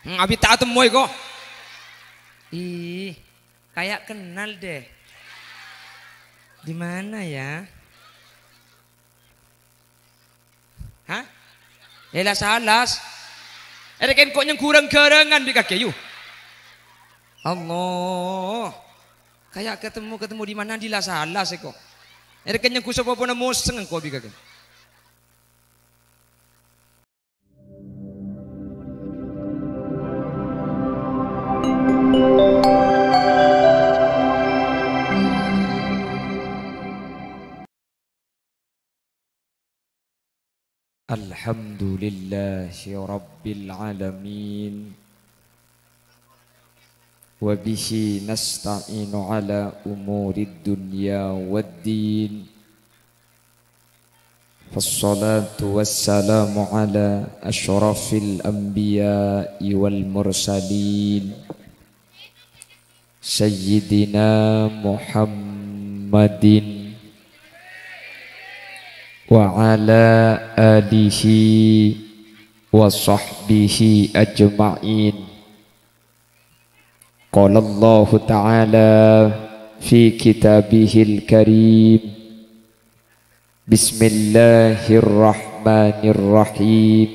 Abi tak temu kok. Ih, kayak kenal deh. Di mana ya? Hah? Elas alas. Ada kan kok yang kurang gerangan di kaki yuk. Allah. Kayak ketemu di mana di las alas kok. Ada kan yang kusapa pun moseng kok bi kaki. Alhamdulillahi Rabbil Alamin. Wa bihi nasta'inu ala umurid dunya waddin. Wassalatu wassalamu ala asyrafil anbiya'i wal mursalin. Sayyidina Muhammadin wa ala alihi wa sahbihi ajma'in. Qala Allah Ta'ala fi kitabihil karim. Bismillahirrahmanirrahim.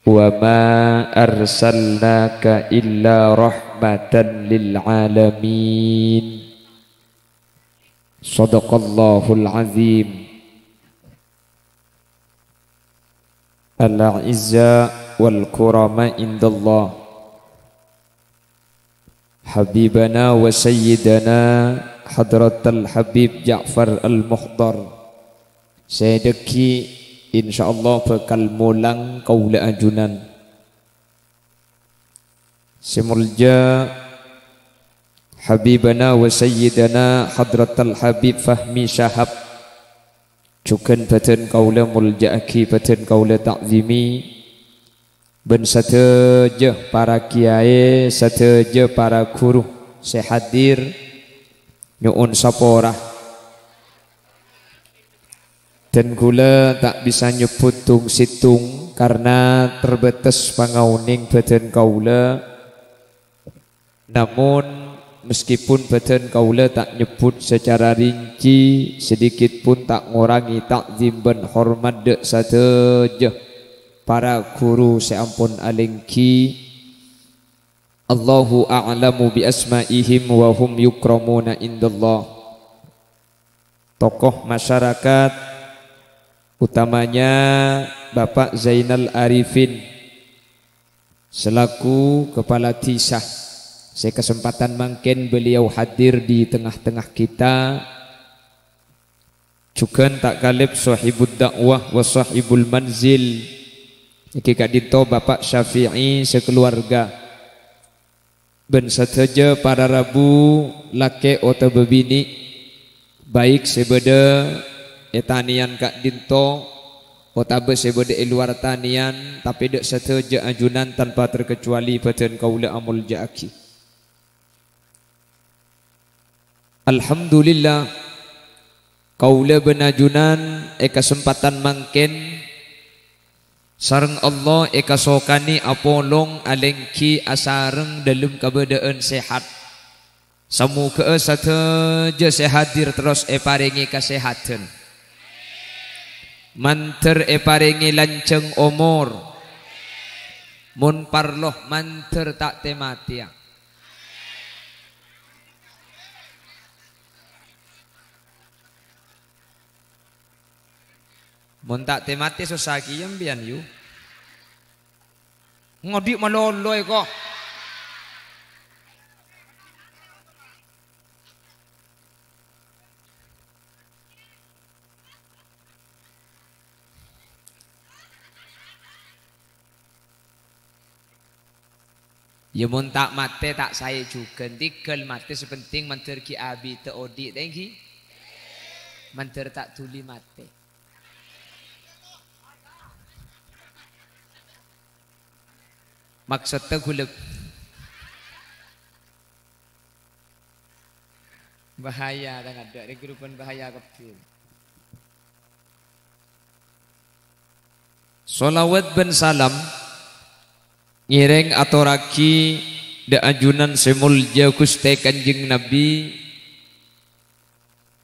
Wa ma arsalnaka illa rahmatan lil alamin. Sadaqallahul azim. Al-izza wal kurama indallah. Habibana wa sayyidana Hadratal Habib Ja'far Al-Mukhdar. Saya deki insyaallah bakal mulang kaula ajunan. Semulja Habibana wa sayyidana Hadratal Habib Fahmi Syahab. Cukan batin kaula mulja'aki batin kaula ta'zimi. Ben sateja para kiai, sateja para guru sehadir nyuun saporah. Dan kula tak bisa nyebut tung situng karena terbatas pangauning badan kaula. Namun meskipun badan kaula tak nyebut secara rinci, sedikit pun tak ngurangi takzim ben hormat dek sateja para guru seampun alengki. Allahu a'lamu bi asma'ihim wa hum yukramuna indallah. Tokoh masyarakat utamanya Bapak Zainal Arifin selaku kepala tisah. Saya kesempatan mungkin beliau hadir di tengah-tengah kita. Juga tak kalib sahibud dakwah wa sahibul manzil. Iki Kak Dito Bapak Syafi'i sekeluarga. Ben sateja para rabu lake ota bebini baik sebeda etanian Kak Dinto otabe sebeda luar tanian tapi dek sateja ajunan tanpa terkecuali badan kaula amul ja'aki. Alhamdulillah kaula benajunan kesempatan mangken sareng Allah eka sokani apolong alengki asareng dalam keadaan sehat. Semoga sateja sehadir terus paringi kesehatan. Manter paringi lanceng umur. Mun parloh manter tak tematia. Mun tak temati sosaki yang bian yu. Ngodik maloloy kok. Ya mun tak mate tak saya juga tikel mate sepenting manter ki abi te odi tengki. Manter tak tuli mate. Maksudnya gulep bahaya tak ada di grupan bahaya kecil. Salawat ben salam Ngireng atau raki da ajunan semulja Gusti Kanjeng Nabi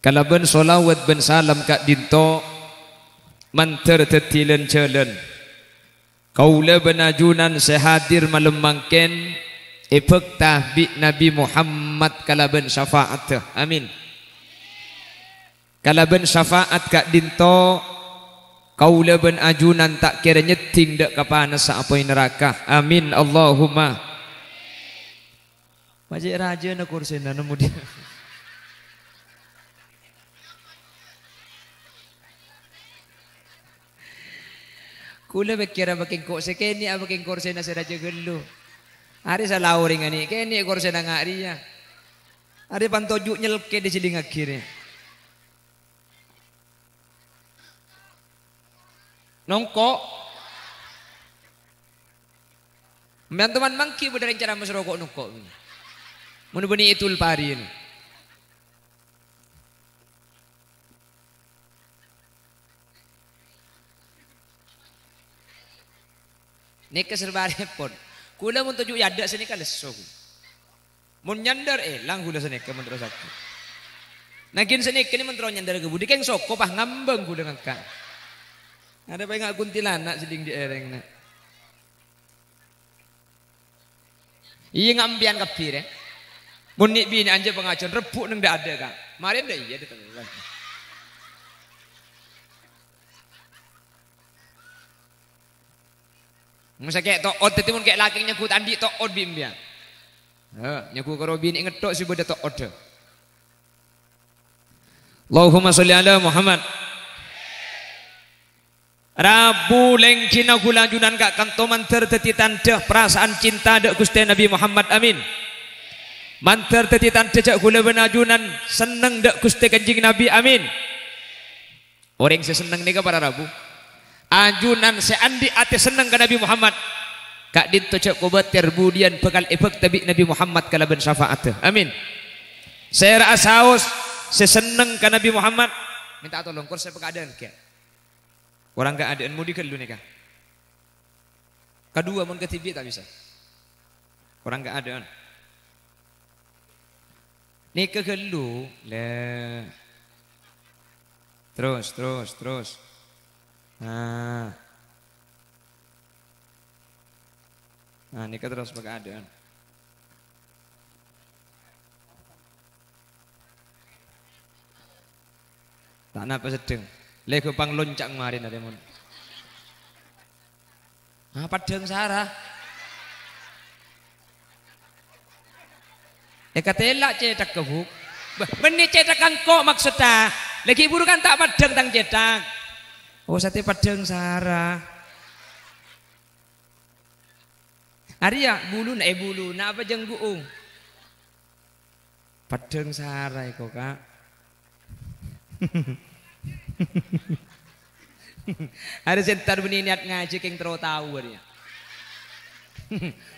kalaban solawat ben salam kak dinto manter tetilen celen kaula ben ajunan sehadir malam mangken ipek tahbi Nabi Muhammad kalaban syafaat amin kalaban syafaat kak dinto kaula ben ajunan tak kira nyeting dak kapana saapoi neraka amin Allahumma Majik raja na kursi na nemu dia kula bekira baking kursi kini baking kursi na si raja gelu hari sa lauring ani kini kursi na nga riya hari pantojuk nyelke di siling akhirnya nongko teman mangki bener cara masrokok nongko mun beni itul pari ini nek serba repot kula mun tuju yada sini ka leso mun nyandar lang kula sini ka mun terus aku nagin sini kini mun terus nyandar ke budi keng soko pah ngambeng kula ngaka ada pa nga kuntilanak siling di ereng na iya ngambian kapir mun ni bini anja pengajian rebuk nang dak ada ka marin dah iya datang masa kayak toot itu mun kayak laki nyakut andi toot bimbia nyaku karo bini ngetok si beda toot Allahumma sholli ala Muhammad Rabu lengkina gulajunan kak kantoman terteti tanda perasaan cinta dek Gusti Nabi Muhammad amin manter teti tanda jak gula benajunan seneng dek Gusti Kanjeng Nabi amin orang seseneng nih para Rabu ajunan seandi ate seneng ke Nabi Muhammad kak dinto cek kobat terbudian bekal efek tabi Nabi Muhammad kalaban syafaat amin saya rasa seseneng ke Nabi Muhammad minta tolong kursi pengadaan ke orang gak adaan mau dikelu nih kak kedua mun ketibi tak bisa orang gak adaan nih kekelu le terus nah ini terus pakai adaan tak napa sedeng lego pang loncak kemarin ada mon padang sarah katela cetak kebuk benih cetakan kok maksudnya lagi buru kan tak padang tang cetak oh sate padang sarah Arya bulu na apa jeng guung padang sarah kok kak ada sentar benih niat ngaji keng terus tahu dia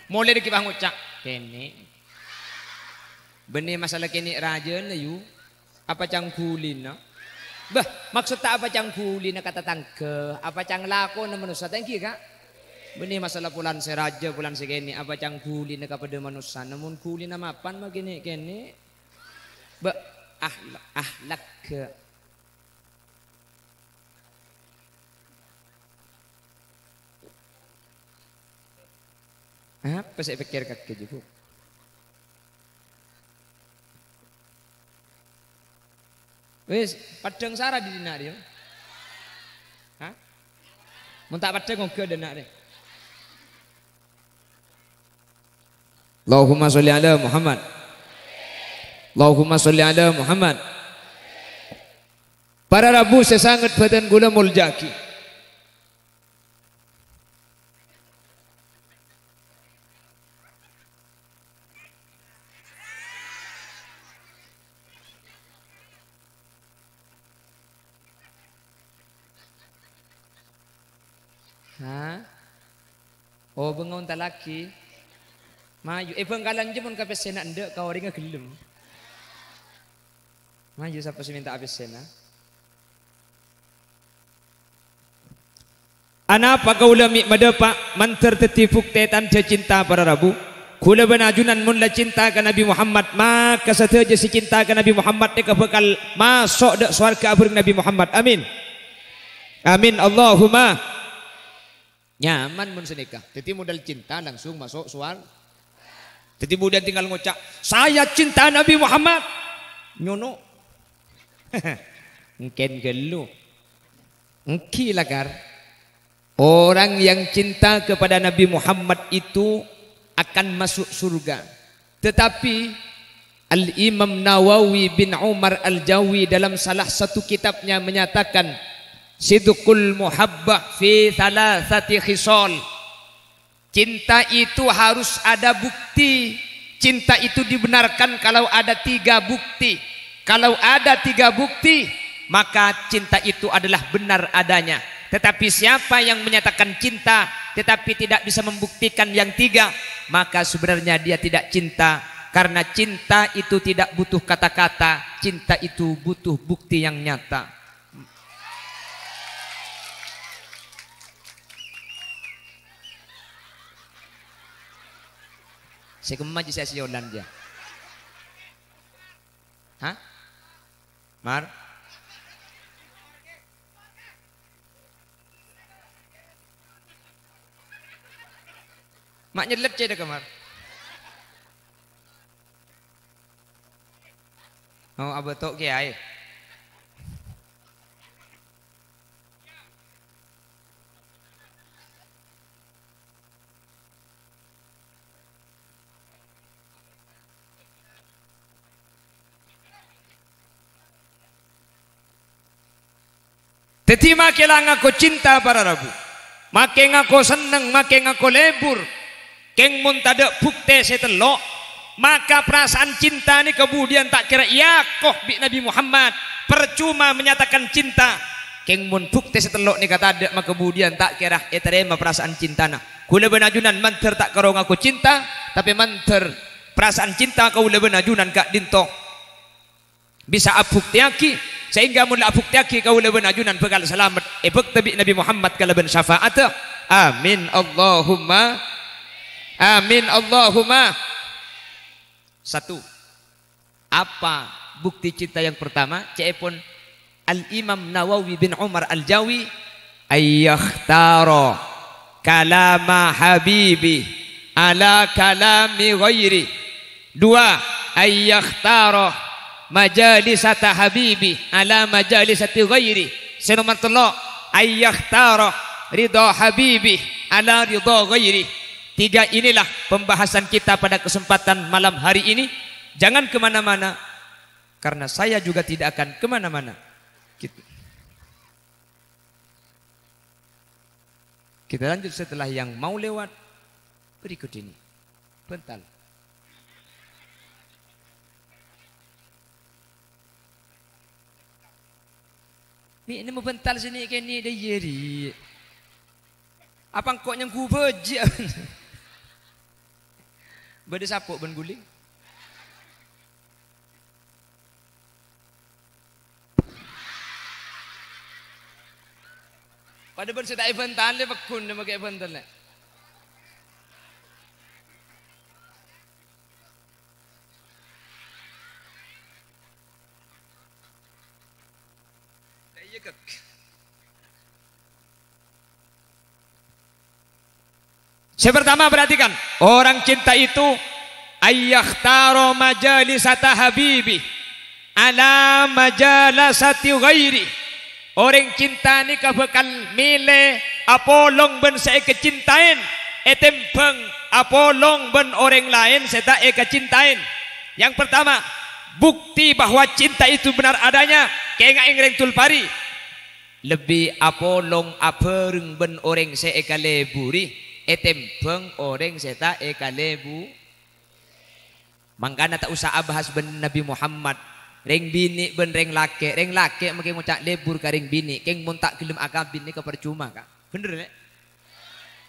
mulai di kibang ucap kene benih masalah kene raja na yu apa cangkulin na bah maksud tak apa cangkulin na kata tangke apa cang lako na manusia thank you kak benih masalah pulan se raja pulan se kene apa cangkulin na kepada manusia namun kulin na mapan magini kene bah ahlak ke apa saya pikir kakek juga wes padang sarah di dina dia hah mun tak padang nggo dina dia Allahumma sholli ala Muhammad Allahumma sholli ala Muhammad para Rabu sesangat badan gula muljaki oh bengawan talaki maju bengkalan je mun ka pesena ndek ka ori gelem maju sapa sing minta pesena Anapa kau lemik medepak manter tetifuk tetan cinta para rabu. Kula benajunan mun la cinta ke Nabi Muhammad, maka sateja si cinta ke Nabi Muhammad ni bakal masuk dak swarga abring Nabi Muhammad. Amin. Amin Allahumma. Nyaman mun senikah. Jadi modal cinta langsung masuk swarga. Jadi kemudian tinggal ngucap, saya cinta Nabi Muhammad. Nyono. Mungkin gelu. Engki lagar. Orang yang cinta kepada Nabi Muhammad itu akan masuk surga. Tetapi Al-Imam Nawawi bin Umar Al-Jawi dalam salah satu kitabnya menyatakan sidqul muhabbah fi thalathati khisal. Cinta itu harus ada bukti. Cinta itu dibenarkan kalau ada 3 bukti. Kalau ada 3 bukti, maka cinta itu adalah benar adanya. Tetapi siapa yang menyatakan cinta tetapi tidak bisa membuktikan yang 3, maka sebenarnya dia tidak cinta. Karena cinta itu tidak butuh kata-kata, cinta itu butuh bukti yang nyata. Saya kemaji saya siolan dia. Hah? Mar? Mak nyelep ceda kamar. Oh abetok kiai. Teti makelang aku cinta para rabu. Making aku seneng, making aku lebur. Keng mun tada bukti setelok, maka perasaan cinta ini kemudian tak kira yakoh bi Nabi Muhammad. Percuma menyatakan cinta. Keng mun bukti setelok ni kata ada, maka kemudian tak kira terima perasaan cinta na. Kula benajunan manter tak karong aku cinta, tapi manter perasaan cinta kau le benajunan kak dinto. Bisa abuktiaki sehingga mun abuktiaki kau le benajunan bekal selamat. Ebek tabi Nabi Muhammad kala ben syafaat. Amin Allahumma. Amin Allahumma. 1. Apa bukti cinta yang pertama? Cepon Al-Imam Nawawi bin Umar Al-Jawi ayyakhtara kalama habibi ala kalami ghairi. 2. Ayyakhtara majalisata habibi ala majalisati ghairi. Nomor 3 ayyakhtara ridha habibi ala ridha ghairi. 3 inilah pembahasan kita pada kesempatan malam hari ini. Jangan kemana-mana, karena saya juga tidak akan kemana-mana. Kita lanjut setelah yang mau lewat berikut ini. Bentar. Ini mau bentar sini kini dia yeri. Apa kok yang ku beji? Bade sapuk ben guling. Pada ben sedai bentan le bekun le make bentan le. Iya kek. Saya pertama perhatikan, orang cinta itu ayyakhtaro majalisata habibi ala majalasati ghairi. Orang cinta ni bakal milih apolong ben saya kecintain, etempeng apolong ben orang lain saya tak kecintain. Yang pertama, bukti bahwa cinta itu benar adanya, kayak ngreng tulpari. Lebih apolong apereng ben orang saya leburi. Etempeng orang seta kalebu. Mangkana tak usah bahas ben Nabi Muhammad. Reng bini ben reng lake makin ngucak lebur ka reng bini. Keng mun tak gelem akabin ni kepercuma kak. Bener ne?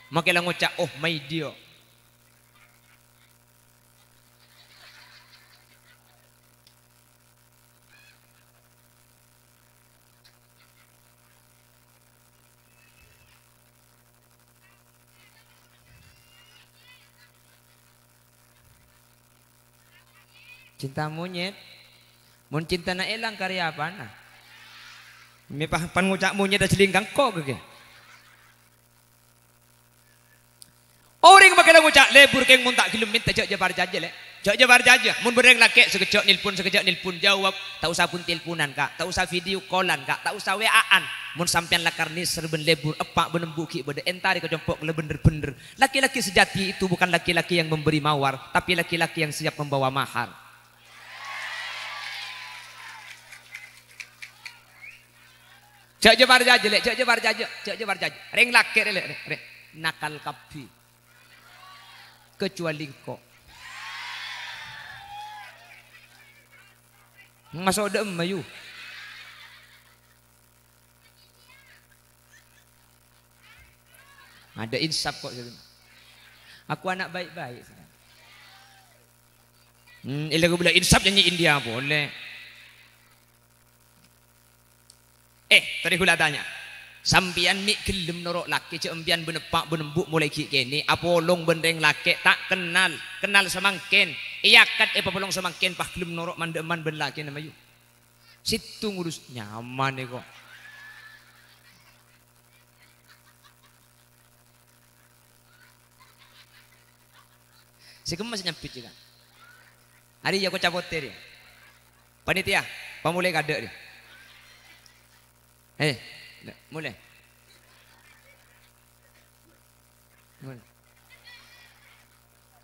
Makin lang ngucak oh my dear. Cinta monyet. Mun cinta na elang karya apa na? Me pan ngucak monyet dah celingkang kok ke? Orang makan ngucak lebur keng mun tak gelem minta cek jabar jaja le. Cek jabar jaja. Mun bereng laki sekejap nilpun jawab. Tak usah pun teleponan kak, tak usah video callan kak, tak usah WA-an. Mun sampean lakar ni serben lebur epak benembuki bede entari ke jompok le bener-bener. Laki-laki sejati itu bukan laki-laki yang memberi mawar, tapi laki-laki yang siap membawa mahar. Cek jabar jaja le, cek jabar jaja. Reng laki le, nakal kapi. Kecuali kok. Masuk dem mayu. Ada insaf kok. Aku anak baik-baik. Ilagu bila insaf nyanyi India boleh. Tadi hula tanya. Sampian mi gelem norok laki cek empian benepak benembuk mulai kini apolong bendeng laki tak kenal semangkin iyakat papolong semangkin pah gelem norok mandeman ben laki nama yu situ ngurus nyaman kok si kemas nyampit juga hari aku cabut dia panitia pamulai kadek dia mulai.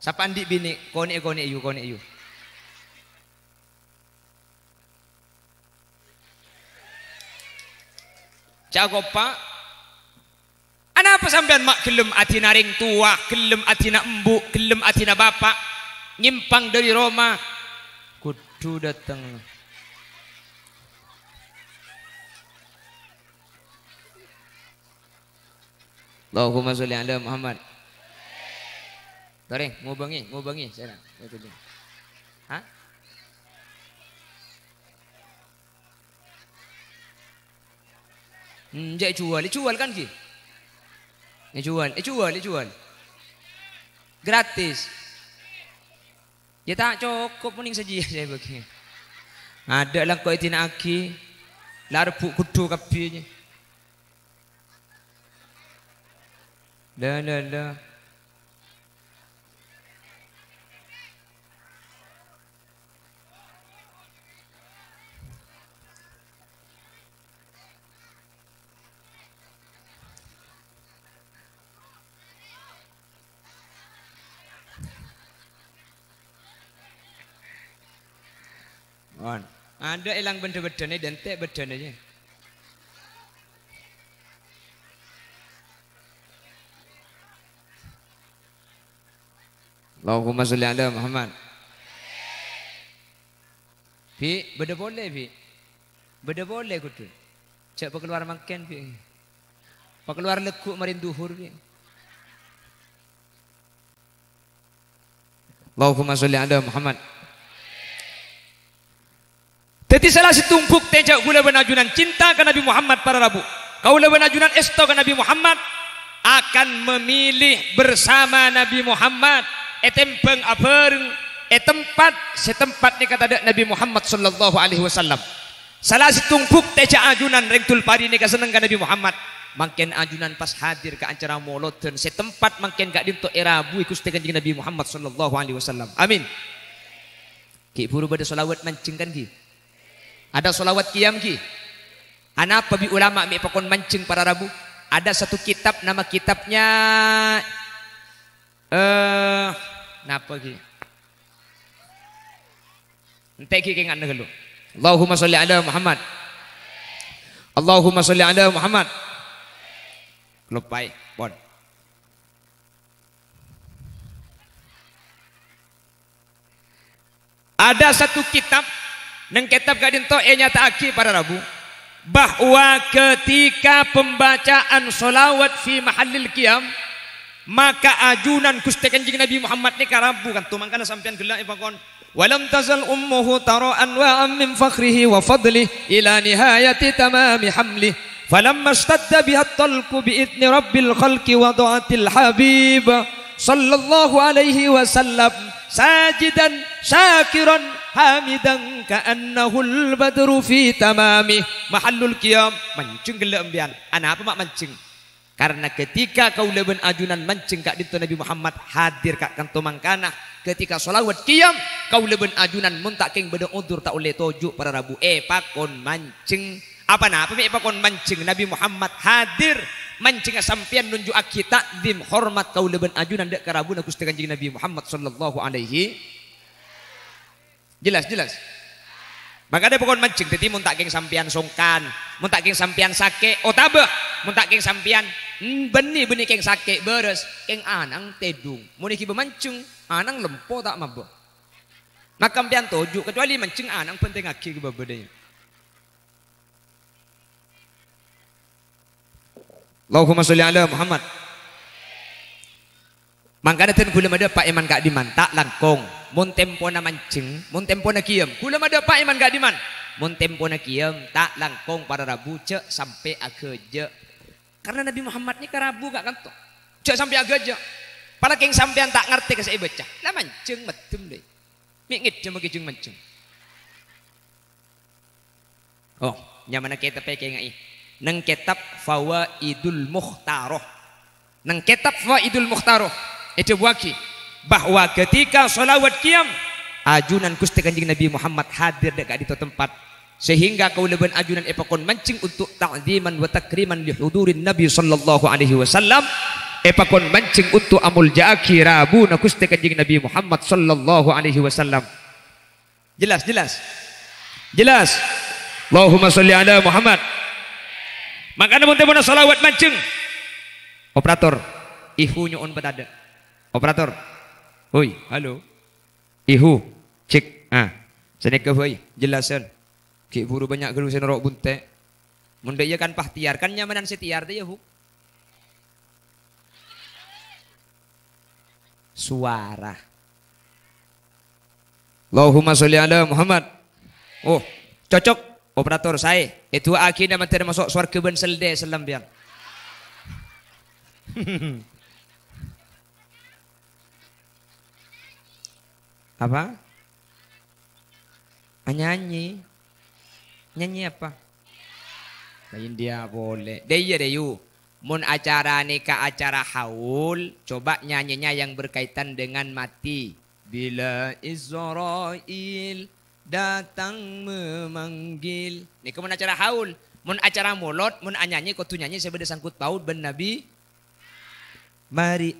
Siapa andi bini kone yu. Jago pak. Ana apa sampean mak gelem atina ring tua, gelem atina embu, gelem atina bapak, nyimpang dari Roma, kudu datang. Allahumma sholli ala Muhammad. Toreng, mau bangi sekarang. Itu dia. Hah? Jual kan ki? Jual. Gratis. Ya tak cukup mending saja saya bagi. Ada lah kau itu nak aki, larpu kudu kapinya. Dah. Ada elang benda-benda ni dan tak benda ni. Allahumma sholli ala Muhammad. Pi, beda boleh kudu. Cak keluar makan pi. Keluar lekuk marin duhur pi. Allahumma sholli ala Muhammad. Teti salah situmpuk tejak gula benajunan cinta ke Nabi Muhammad para rabu. Kaula benajunan esto ke Nabi Muhammad akan memilih bersama Nabi Muhammad. Etempeng apereng tempat setempat ni kata Nabi Muhammad sallallahu alaihi wasallam. Salah situmpuk tejak ajunan rengtul pari ni kaseneng ke Nabi Muhammad. Mangken ajunan pas hadir ke acara moloten setempat mangken gak dinto erabu ikusti kanjeng Nabi Muhammad sallallahu alaihi wasallam. Amin. Ki buru bade selawat mancing kan ki. Ada solawat qiyam ki. Anapa bi ulama mi pakon mancing para rabu. Ada satu kitab nama kitabnya napa ki? Entek ki kengan dulu. Allahumma sholli ala Muhammad. Allahumma sholli ala Muhammad. Lupai, bon. Ada satu kitab neng kitab gadin to nyata aki para rabu bahwa ketika pembacaan solawat fi mahallil qiyam maka ajunan Gusti Kanjeng Nabi Muhammad ni karabu kan tumangkana sampean gelak ipakon walam tazal ummuhu tara'an wa min fakhrihi wa fadlihi ila nihayati tamami hamli falamma ishtadda biha at-talqu bi idni rabbil khalqi wa da'atil habib sallallahu alaihi wasallam sajidan syakiran hamidan ka'annahul badru fi tamami mahallul qiyam mancing gelembian. Ana apa mak mancing? Karena ketika kau leben ajunan mancing kak dito Nabi Muhammad hadir kak kanto mangkana. Ketika solawat qiyam kau leben ajunan muntak keng beda udur tak oleh tojuk para rabu pakon mancing. Apa pakon mancing Nabi Muhammad hadir mancing sampian nunjuk kita dim hormat kau leben ajunan dek karabu nakus kanjeng Nabi Muhammad sallallahu alaihi. Jelas. Maka ada pokon mancing tadi mun tak geng sampian songkan, mun tak geng sampian sake, otabah, mun tak geng sampian benih keng sake beres, keng anang tedung. Mun iki bemancing, anang lempo tak mabuk. Maka sampian toju kecuali mancing anang penting aki ke babadanya. Allahumma sholli ala Muhammad. Mangkana ten kula ada Pak Iman gak diman tak langkong. Mun tempo na mancing, mun tempo na kiyam. Kula ada Pak Iman gak diman. Mun tempo na kiyam tak langkong para rabu cek sampai ageje. Karena Nabi Muhammad ni karabu gak kanto. Cek sampai ageje. Pala keng sampean tak ngerti ke saya baca. Lah mancing medem deh. Mingit cuma kijung mancing. Oh, nyamana kitab peke ngai. Nang kitab Fawaidul Mukhtaroh. Nang kitab Fawaidul Mukhtaroh. Itu buaki bahwa ketika solawat qiyam ajunan Gusti Kanjeng Nabi Muhammad hadir dekat di tempat sehingga kau leben ajunan epakon mancing untuk ta'ziman wa takriman li hudurin Nabi sallallahu alaihi wasallam epakon mancing untuk amul ja'aki rabu na Gusti Kanjeng Nabi Muhammad sallallahu alaihi wasallam. Jelas Allahumma sholli ala Muhammad. Maka namun temuna solawat mancing operator ihu nyoon badada. Operator, hoi, halo, ihu, cek, senek ke hoi, jelasan, ki buru banyak gelu senorok bunte, munda iya kan pahtiar, kan nyamanan setiar deh ya hu, suara, Allahumma sholli ala Muhammad, oh, cocok, operator saya, itu akhirnya materi masuk suara keben selde selambian. Apa? Nyanyi apa? Lain dia boleh. Dia deyu. Mun acara nikah acara haul, coba nyanyinya yang berkaitan dengan mati. Bila Israel datang memanggil. Ini mun acara haul, mun acara mulot, mun nyanyi kau tu nyanyi sebeda sangkut paut ben Nabi. Mari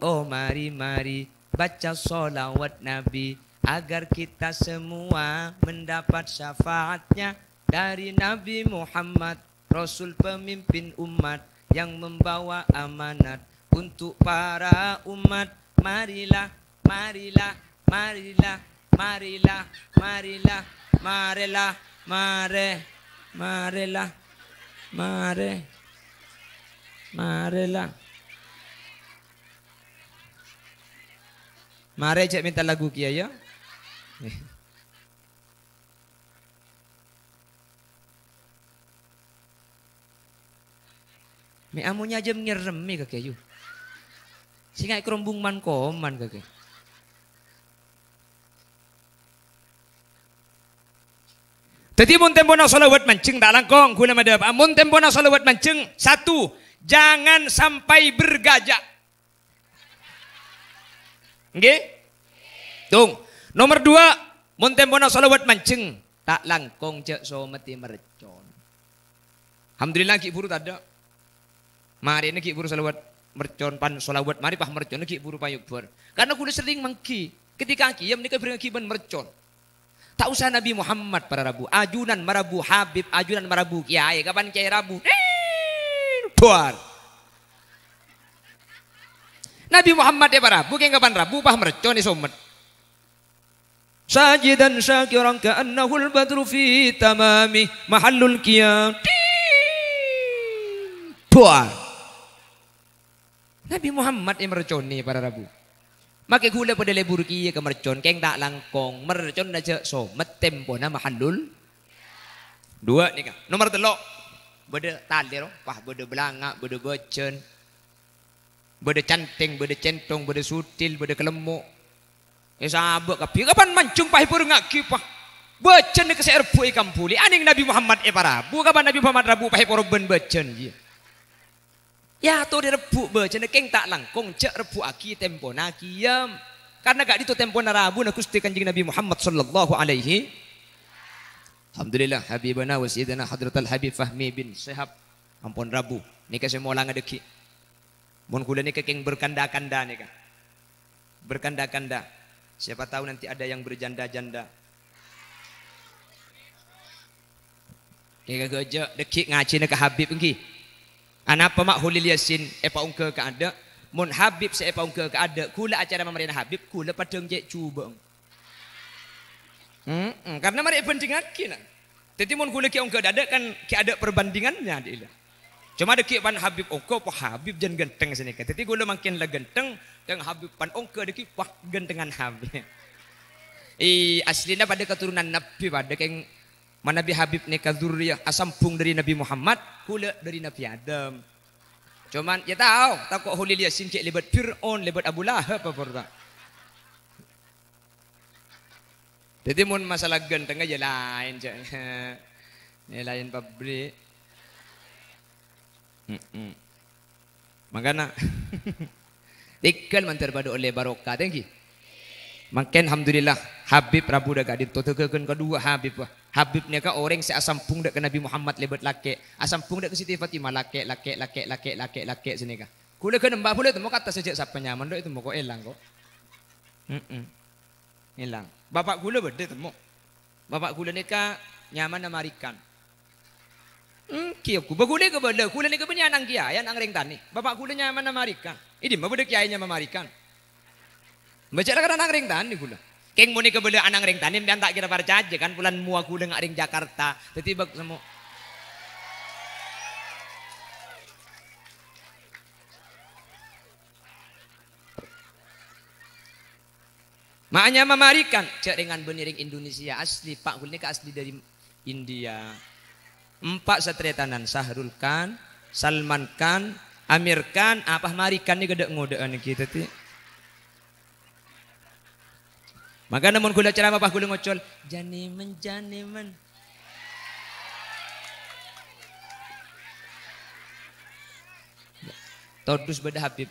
baca sholawat Nabi. Agar kita semua mendapat syafaatnya dari Nabi Muhammad, Rasul pemimpin umat yang membawa amanat untuk para umat. Marilah, mari cek minta lagu kia ya. Mi amunya aja ngiremi kakek yu. Singa kerombung man koman kakek. Tadi mun tempo na salawat mancing tak langkong kula madhab. Mun tempo na salawat mancing satu, jangan sampai bergajak. Nggih? Tung. Nomor dua, mun tempo na salawat mancing tak langkong cek so mati mercon. Alhamdulillah ki buru tada. Mari ini ki buru salawat mercon pan salawat mari pah mercon ki buru payuk ber. Karena kudu sering mangki. Ketika kiyam nikah beringakiban mercon. Tak usah Nabi Muhammad para rabu, ajunan marabu Habib, ajunan marabu kiai, kapan kiai rabu? Buar. Nabi Muhammad ya para rabu, kapan rabu pah mercon isomet. Sajidan syakiran ka'annahul badru fi tamami mahallul qiyam. Buar. Nabi Muhammad yang merconi para rabu. Maka gula pada lebur kia ke mercon keng tak langkong mercon aja so tempo na mahallul. Dua nih kan. Nomor telok. Beda talir, pah beda belanga, beda bocen. Beda canting, beda centong, beda sutil, beda kelemuk. Ya sahabat kapi kapan mancung pah pur ngaki pah. Becen ke serbu ikam puli aning Nabi Muhammad parabu kapan Nabi Muhammad rabu pahe poroben becen dia. Ya to di rebu becen keng tak langkung cek rebu aki tempo nakiyam. Karena gak itu tempo narabu na Gusti Kanjeng Nabi Muhammad sallallahu alaihi. Alhamdulillah habibana wa sayyidina hadratal Habib Fahmi bin Syihab ampun rabu nika semua lang adeki. Mun kula nika keng berkanda-kanda nika. Berkanda-kanda. Siapa tahu nanti ada yang berjanda-janda. Kaya gaja dekik ngaji na ka Habib engki. Anapa mak hulil yasin epa ungke ka ada. Mun Habib se epa ungke ka ada. Kula acara mamarina Habib kula padeng je cuba. Karena mari bandingan kina. Jadi mun kula ki ungke ada kan ki ada perbandingannya dia. Cuma dekik pan Habib ungke pa Habib jan genteng sini ka. Jadi kula makin la genteng kang Habib pan ungke dekik wah gentengan Habib. Aslina pada keturunan Nabi pada keng Nabi Habib nika zuriyah asampung dari Nabi Muhammad, kula dari Nabi Adam. Cuman ya tahu, takut hulil yasin cek lebat Fir'aun, lebat Abu Lahab apa pernah. Jadi mun masalah ganteng aja lain cek. Ini lain pabrik. Makanya tikal mantar pada oleh barokah tinggi. Makin alhamdulillah Habib Rabu dah gak ditotokeun kedua Habib wah. Habib ni ka orang se asampung dak ke Nabi Muhammad lebat laki. Asampung dak ke Siti Fatimah laki sini ka. Kula ke nembah pula tu mau kata sejak siapa nyaman dok itu mau kok elang kok. Elang. Bapak kula bede temu. Bapak kula ni ka nyaman Amerikan. Kieu ku bagule ke bede. Kula ni ke penyanang kiai yang ring tani. Bapak kula nyaman Amerikan. Ini mah bede kiai nya Amerikan. Baca lah kan ring tani kula. Keng muni kebela anang ring tanim dan tak kira percaya kan pulan mua kula ngak ring Jakarta. Jadi bag semua. Makanya memarikan cek dengan beniring Indonesia asli Pak Kul ini asli dari India. 4 satretanan Sahrul Khan, Salman Khan, Amir Khan, apa marikan ni gede ngodaan kita ti. Maka namun kula ceramah apa kula ngocol janiman. Todus beda Habib.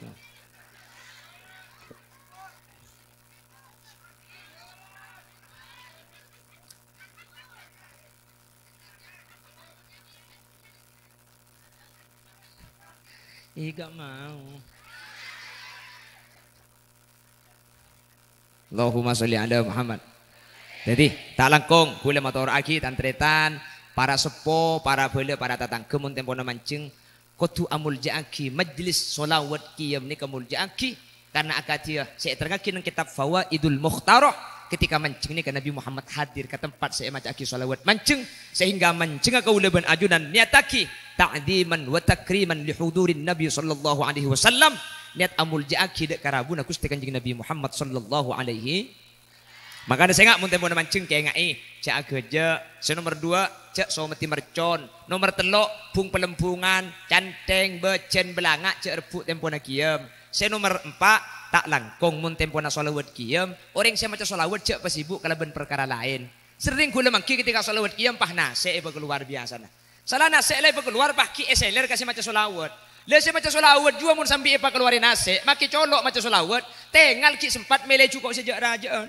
Gak mau. Allahumma sholli ala Muhammad. Jadi tak langkung kula motor aki tantretan para sepo, para bela, para tatang kemun tempona mancing kudu amul jaaki majlis solawat qiyam ni kamul jaaki karena akatia saya terangkan dalam kitab Fawaidul Mukhtarah ketika mancing ni kan Nabi Muhammad hadir ke tempat saya maca aki solawat mancing sehingga mancing ka uleban ajunan niataki ta'diman wa takriman li hudurin Nabi sallallahu alaihi wasallam niat amul jaaki dek karabuna Gusti Kanjeng Nabi Muhammad sallallahu alaihi. Makanya saya ngak muntah mancing kayak ngai cak ageja. Saya nomor 2 cak someti mercon. Nomor 3 bung pelempungan canteng becen belangak cak rebut tempona kiyam. Saya nomor 4 tak langkong mun tempona solawat kiyam. Orang saya maca solawat cak pasibuk kalaban perkara lain. Sering kula mangki ketika solawat kiyam pah nase keluar biasa nah. Salah nase le keluar pah ki eseler kasih maca solawat. Lese maca solawat jua mun sampai apa keluarin nase, maki colok maca solawat, tengal ki sempat mele cukup sejak rajaan.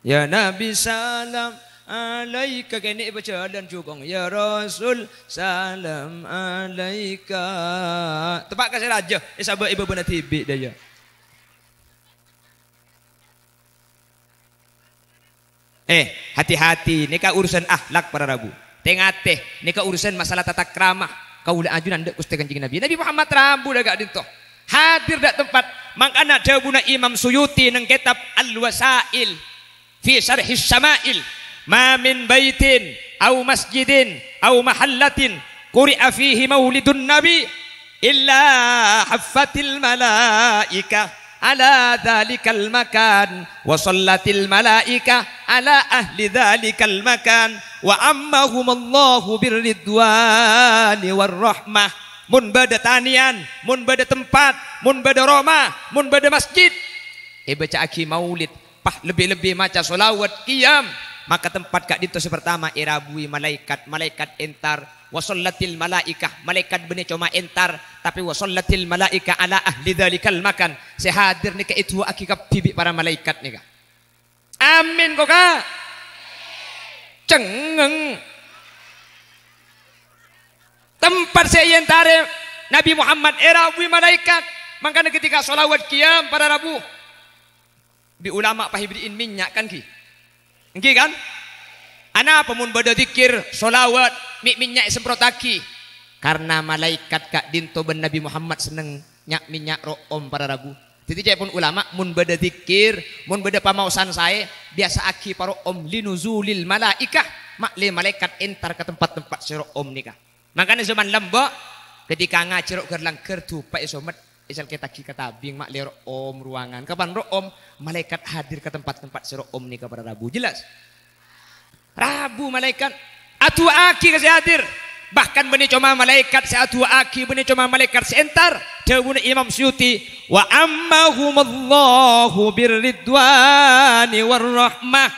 Ya Nabi salam alaika kene baca dan cukong ya Rasul salam alaika. Tepak kasih raja, sahabat ibu benar tibi daya. Hati-hati, ini ka urusan akhlak para rabu. Tengah ini ka urusan masalah tata krama. Kaula ajunan dek Gusti Kanjeng Nabi. Nabi Muhammad rambu dah gak dintoh. Hadir dak tempat. Makana dawuna Imam Suyuti nang kitab Al-Wasail fi Syarh Syama'il. Ma min baitin aw masjidin aw mahallatin quri'a fihi maulidun nabi illa haffatil malaika ala dhalikal makan wa sallatil malaika ala ahli dhalikal makan wa ammahumallahu birridwani warrahmah. Mun bada tanian, mun bada tempat, mun bada roma, mun bada masjid baca aki maulid pah lebih-lebih maca solawat qiyam maka tempat kak dito pertama irabui malaikat entar wasallatil malaikah malaikat benih cuma entar tapi wasallatil malaika ala ahli dzalikal makan sehadir nika itu akikap bibi para malaikat nika amin kok kak cengeng tempat saya entare Nabi Muhammad irabui malaikat makanya ketika sholawat qiyam pada Rabu di ulama pahibdiin minyak kan ki nggih kan? Ana pemun bada zikir, solawat, minyak semprotaki. Karena malaikat kak dinto ben Nabi Muhammad seneng nyak minyak room para Rabu. Jadi cek pun ulama mun bada zikir, mun bada pamausan saya biasa aki para om linuzulil malaikah makle malaikat entar ke tempat-tempat sira om nikah. Makanya zaman lembok ketika ngacirok gerlang kertu pak isomet isal kita katabing mak lero om ruangan kapan om malaikat hadir ke tempat-tempat sira om nikah pada Rabu jelas Rabu malaikat atu aki kasih hadir bahkan benih cuma malaikat atu aki benih cuma malaikat seentar dawuh Imam Suyuti wa ammahumallahu birridwani warrahmah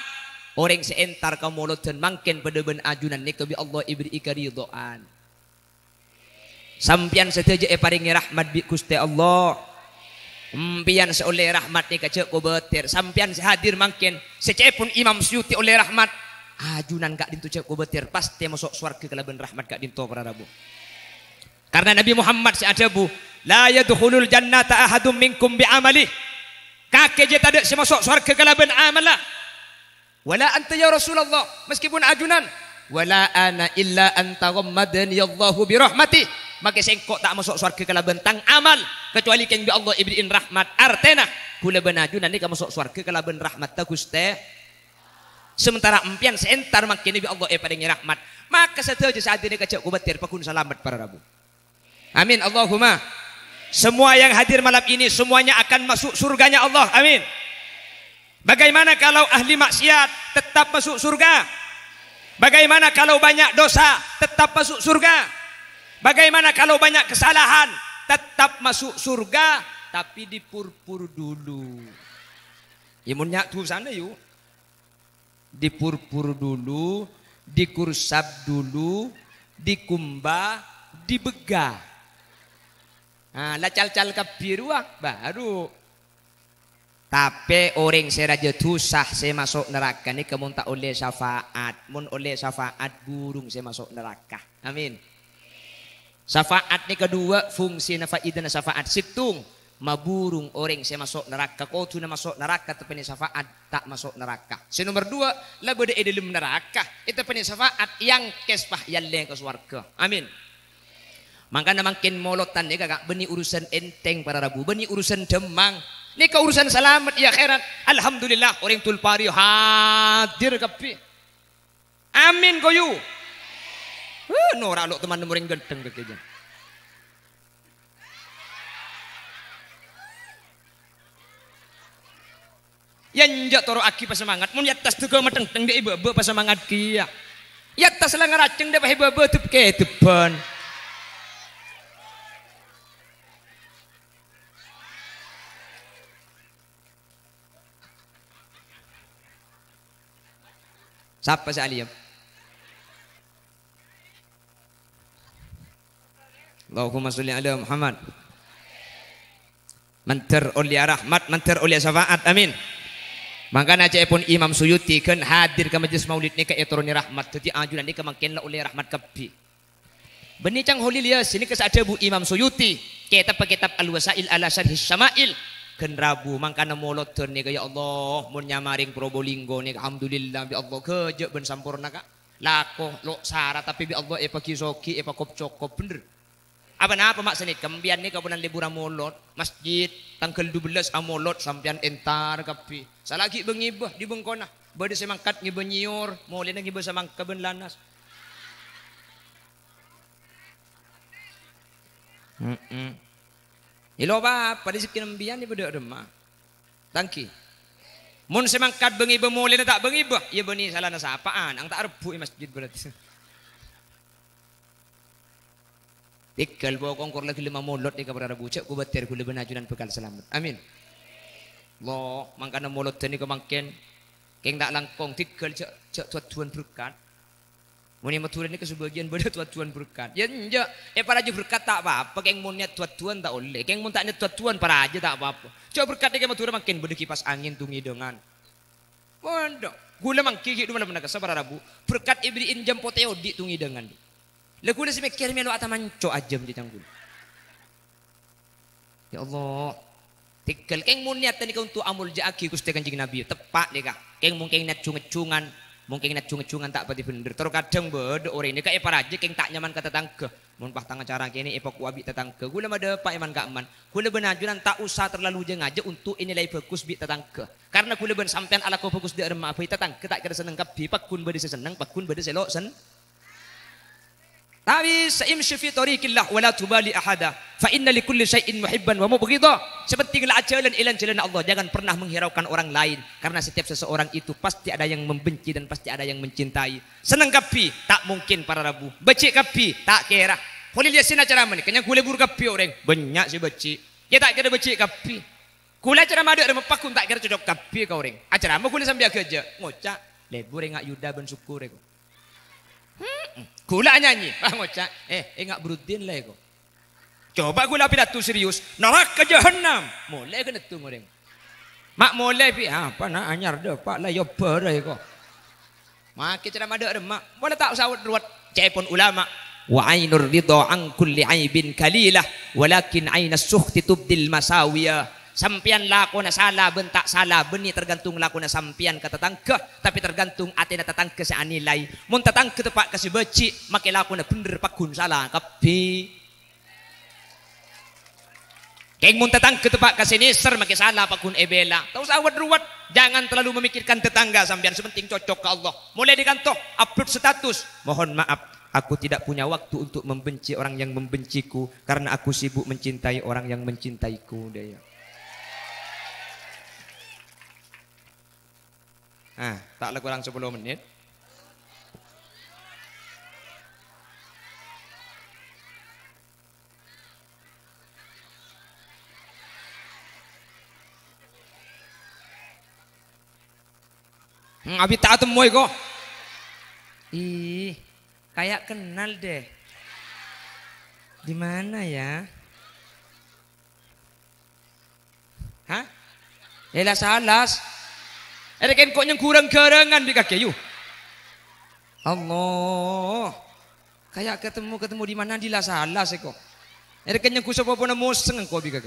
orang seentar kamu dan mangken pada ben ajunan nikah bi Allah ibri ikaridhaan sampian setuju paringi rahmat bi Gusti Allah sampian seoleh rahmat ni kacek ko betir sampian hadir mangkin secepun Imam Suyuti oleh rahmat ajunan kak dintu cek ko betir pasti masuk surga kalaban rahmat kak dintu para Rabu karena Nabi Muhammad seadabu la yadkhulul jannata ahadum minkum bi amali kakek je tak ada masuk surga kalaban amalah wala anta ya Rasulullah meskipun ajunan wala ana illa anta ghammadani Allahu bi rahmati maka sengkok tak masuk surga kala bentang amal kecuali keng bi Allah ibdiin rahmat artena kula benaju nanti ka masuk surga kala ben rahmat ta Gusti sementara empian seentar makin bi Allah paringi rahmat maka setuju saat ini kecek kubatir pakun selamat para Rabu amin Allahumma semua yang hadir malam ini semuanya akan masuk surganya Allah amin bagaimana kalau ahli maksiat tetap masuk surga bagaimana kalau banyak dosa tetap masuk surga bagaimana kalau banyak kesalahan tetap masuk surga tapi dipurpur dulu imunnya tuh sana yuk dipurpur dulu dikursap dulu dikumbah dibegah nah lacal-cal kebiruah baru tapi orang seraja tusah saya masuk neraka ini kamu tak oleh syafaat mun oleh syafaat burung saya masuk neraka amin syafaat ni kedua fungsi nafaidan syafaat situng maburung orang saya masuk neraka kau tu masuk neraka tapi ni syafaat tak masuk neraka si nomor dua lah beda dalam neraka itu punya syafaat yang kespah yang ke surga amin makanya makin molotan ni kakak beni urusan enteng para Rabu beni urusan demang ni ke urusan selamat ya khairan alhamdulillah orang tulpari hadir kapi amin koyu norak lo teman orang ganteng bekerja. Yang jak toro aki pasemangat, mun yatas tu kau mateng teng dia ibu pasemangat kia. Yatas lah ngeraceng dia pakai ibu tuh ke depan. Siapa si Aliyam? Allahumma sholli ala Muhammad. Mantar oleh rahmat, mantar oleh syafaat, amin. Makanya cek pun Imam Suyuti kan hadir ke majlis maulid ni ke etoroni rahmat. Jadi ajunan ni kemakin lah oleh rahmat kapi. Benih cang holil ya sini kesada bu Imam Suyuti. Kitab Al-Wasail ala Syarhis Syama'il. Kan Rabu makana molot ni ya Allah mun nyamaring Probolinggo ni alhamdulillah bi Allah kerja ben sampurna kak. Lako lo sara tapi bi Allah kisoki kop cokop bener. Apa maksudnya kembian ni kabunan liburan molot masjid tanggal 12 amolot sampian entar kapi salagi bengibah di bengkona bade semangkat ngibah nyior moleh nang ngibah samangka ben lanas ilo ba pada sikin kembian ni bade remah tangki mun semangkat bengibah moleh tak bengibah ya beni salah nasapaan ang tak rebu masjid berarti Tikal bawa kongkor lagi 5 molot ni kepada Rabu cek ku batir ku leban ajunan bekal selamat. Amin. Allah mangkana molot ni kemangken Keng tak langkong tikel cek tuan berkat. Muni maturan ini kesebagian pada tuan berkat. Ya enggak, para aja berkat tak apa-apa. Keng mau niat tuan tak oleh. Keng mau tak niat tuan para aja tak apa-apa. Coba berkat dia maturan makin beda kipas angin tungi dengan. Mondok. Gula mangki hidup malam naga sabar Rabu. Berkat ibriin jam poteo di tungi dengan. Lagu dah semekir melo atamanco ajam di tanggul. Ya Allah. Tikel keng mau niat tadi kau untuk amul jaki Gusti Kanjeng Nabi tepat deh kak. Keng mungkin niat cungan mungkin niat cungan tak pati bener. Terus kadang beda orang ini kak para aja keng tak nyaman kata tangke. Mun pas tangan cara kini epak wabi tetangke. Gula mada pak iman gak aman. Gula benajunan tak usah terlalu jeng aja untuk inilai bagus bi tetangke. Karena gula ben sampean ala kau bagus di remah apa tetangke tak kira seneng kapi pakun bade seneng pakun bade selok sen. Tapi saimshi fi tariqillah wala tubali ahada fa inna likulli syai'in muhibban wa mubghidha. Sepentinglah jalan ilan jalan Allah, jangan pernah menghiraukan orang lain karena setiap seseorang itu pasti ada yang membenci dan pasti ada yang mencintai. Senang kapi tak mungkin para Rabu. Becik kapi tak kira. Boleh lihat sini acara mana? Kenya gule bur kapi orang banyak si becik. Kita tak kira becik kapi. Gula acara madu ada mepakun tak kira cocok kapi kau orang. Acara mau gule sambil kerja ngocak lebur engak yuda ben syukur eko. Gula nyanyi, ngocak, enggak berudin lah eko. Coba gula pidato serius, neraka jahanam, mulai kena tunggu deng. Mak mulai pi, apa nak anyar deh, pak lah yo berai eko. Mak kita ada mak, boleh tak sawut ruat, cepon ulama. Wa ainur ridha an kulli aibin kalilah, walakin ainas sukhti tubdil masawiyah. Sampian laku na salah bentak salah beni tergantung laku na sampian kata tangke tapi tergantung atina tatangke sa anilai mun tatangke tepak kasih beci make laku na bener pakun salah kapi keng mun tatangke tepak kasih niser make salah pakun ebela tahu sawat ruwat jangan terlalu memikirkan tetangga sampian sepenting cocok ke Allah mulai di kantor upload status mohon maaf aku tidak punya waktu untuk membenci orang yang membenciku karena aku sibuk mencintai orang yang mencintaiku deh ya. Tak kurang 10 menit. Abi tak temuai kok. Ih, kayak kenal deh. Di mana ya? Hah? Elas salas. Ada kan kok yang kurang garangan di kaki yuk. Allah. Kayak ketemu di mana di salah sih kok. Ada kan yang kusapa pun moseng kok bi kaki.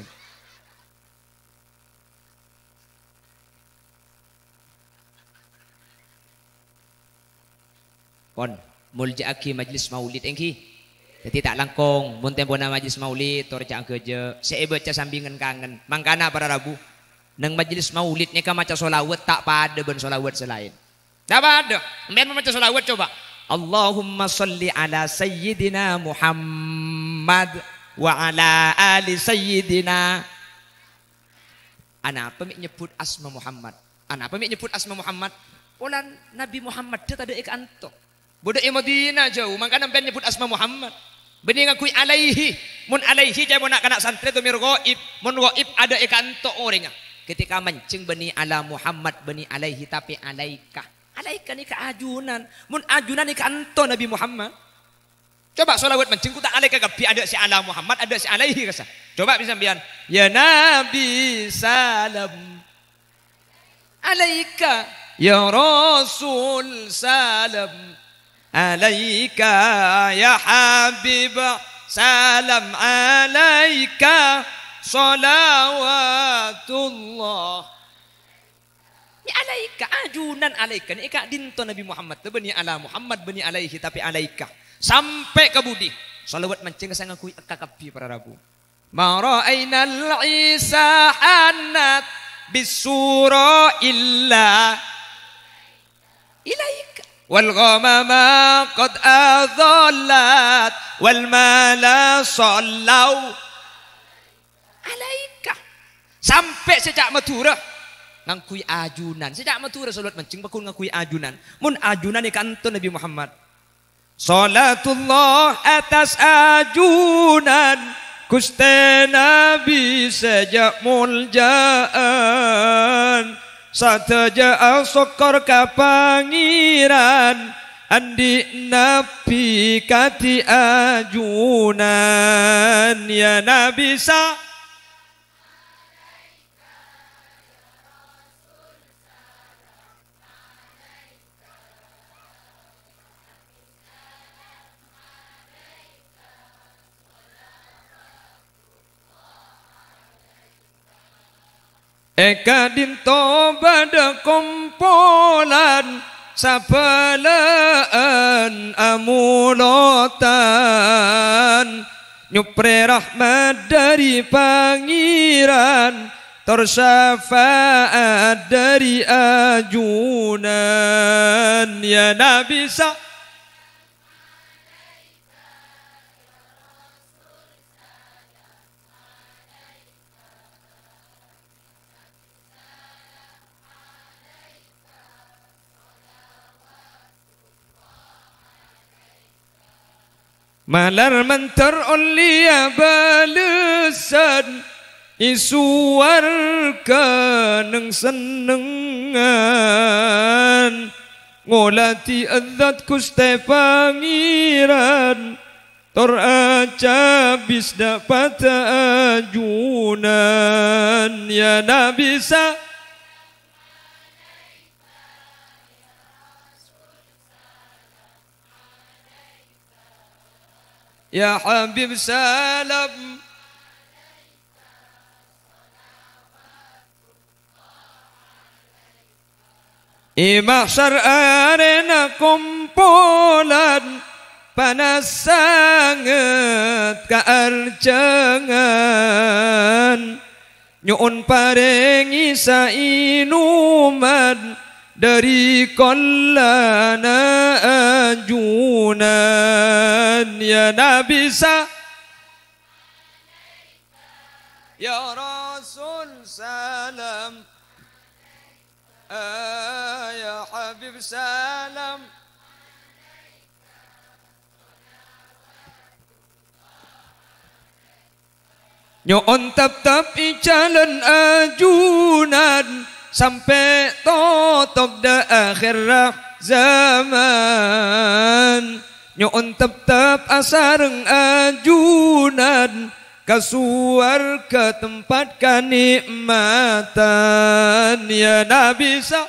Pon muljaaki majlis maulid engki. Jadi tak langkong mun tempo na majlis maulid torja kerja. Saya baca sambingan kangen. Mangkana para Rabu. Nang majelis maulid ni kan macam solawat tak pada ben solawat selain. Tak pada. Memang macam solawat coba. Allahumma salli ala sayyidina Muhammad wa ala ali sayyidina. Ana apa nyebut asma Muhammad? Ana apa nyebut asma Muhammad? Polan Nabi Muhammad dia tak ada ikanto. Bodoh Madinah jauh, makanya ben nyebut asma Muhammad. Bening ngakui alaihi, mun alaihi jangan mau nak kena santri tu mir ghaib, mun ghaib ada ikanto orangnya. Ketika mancing bani ala Muhammad bani alaihi tapi alaika. Alaika ni keajunan. Mun ajunan ni kanto Nabi Muhammad. Coba solawat mancing ku tak alaika kapi ada si ala Muhammad ada si alaihi kasa. Coba bisa bian. Ya Nabi salam. Alaika ya Rasul salam. Alaika ya Habib salam alaika. Salawatullah. Ni alaika ajunan alaika ni ika dinto Nabi Muhammad tu bani ala Muhammad bani alaihi tapi alaika sampai ke budi salawat mancing sang aku kakapi para Rabu ma ra'ainal isa annat bisura illa ilaika wal ghamama qad adallat wal mala sallau alaika sampai sejak Madura ngakui ajunan sejak Madura salat mancing bakul ngakui ajunan mun ajunan ni kanto Nabi Muhammad salatullah atas ajunan Gusti Nabi sejak muljaan Sateja sokor ka pangiran andi nabi kati ajunan ya nabi sa eka dinto bada kompolan sapelaan amulotan nyupre rahmat dari pangeran tersyafaat dari ajunan ya nabi sa malar mentar olia balesan isuar kaneng senengan ngolati adat kuste pangiran tor aca bis dapat ajunan ya nabi sa ya habib salam Mahsyar arena kumpulan panas sangat kaarjangan nyuun parengi sainuman dari kollana ajunan ya nabi sa ya rasul salam ya habib salam nyoon tap-tap ijalan ajunan sampai totok da akhir zaman nyoon tap-tap asareng ajunan kasuar ke tempat kenikmatan ya nabi sa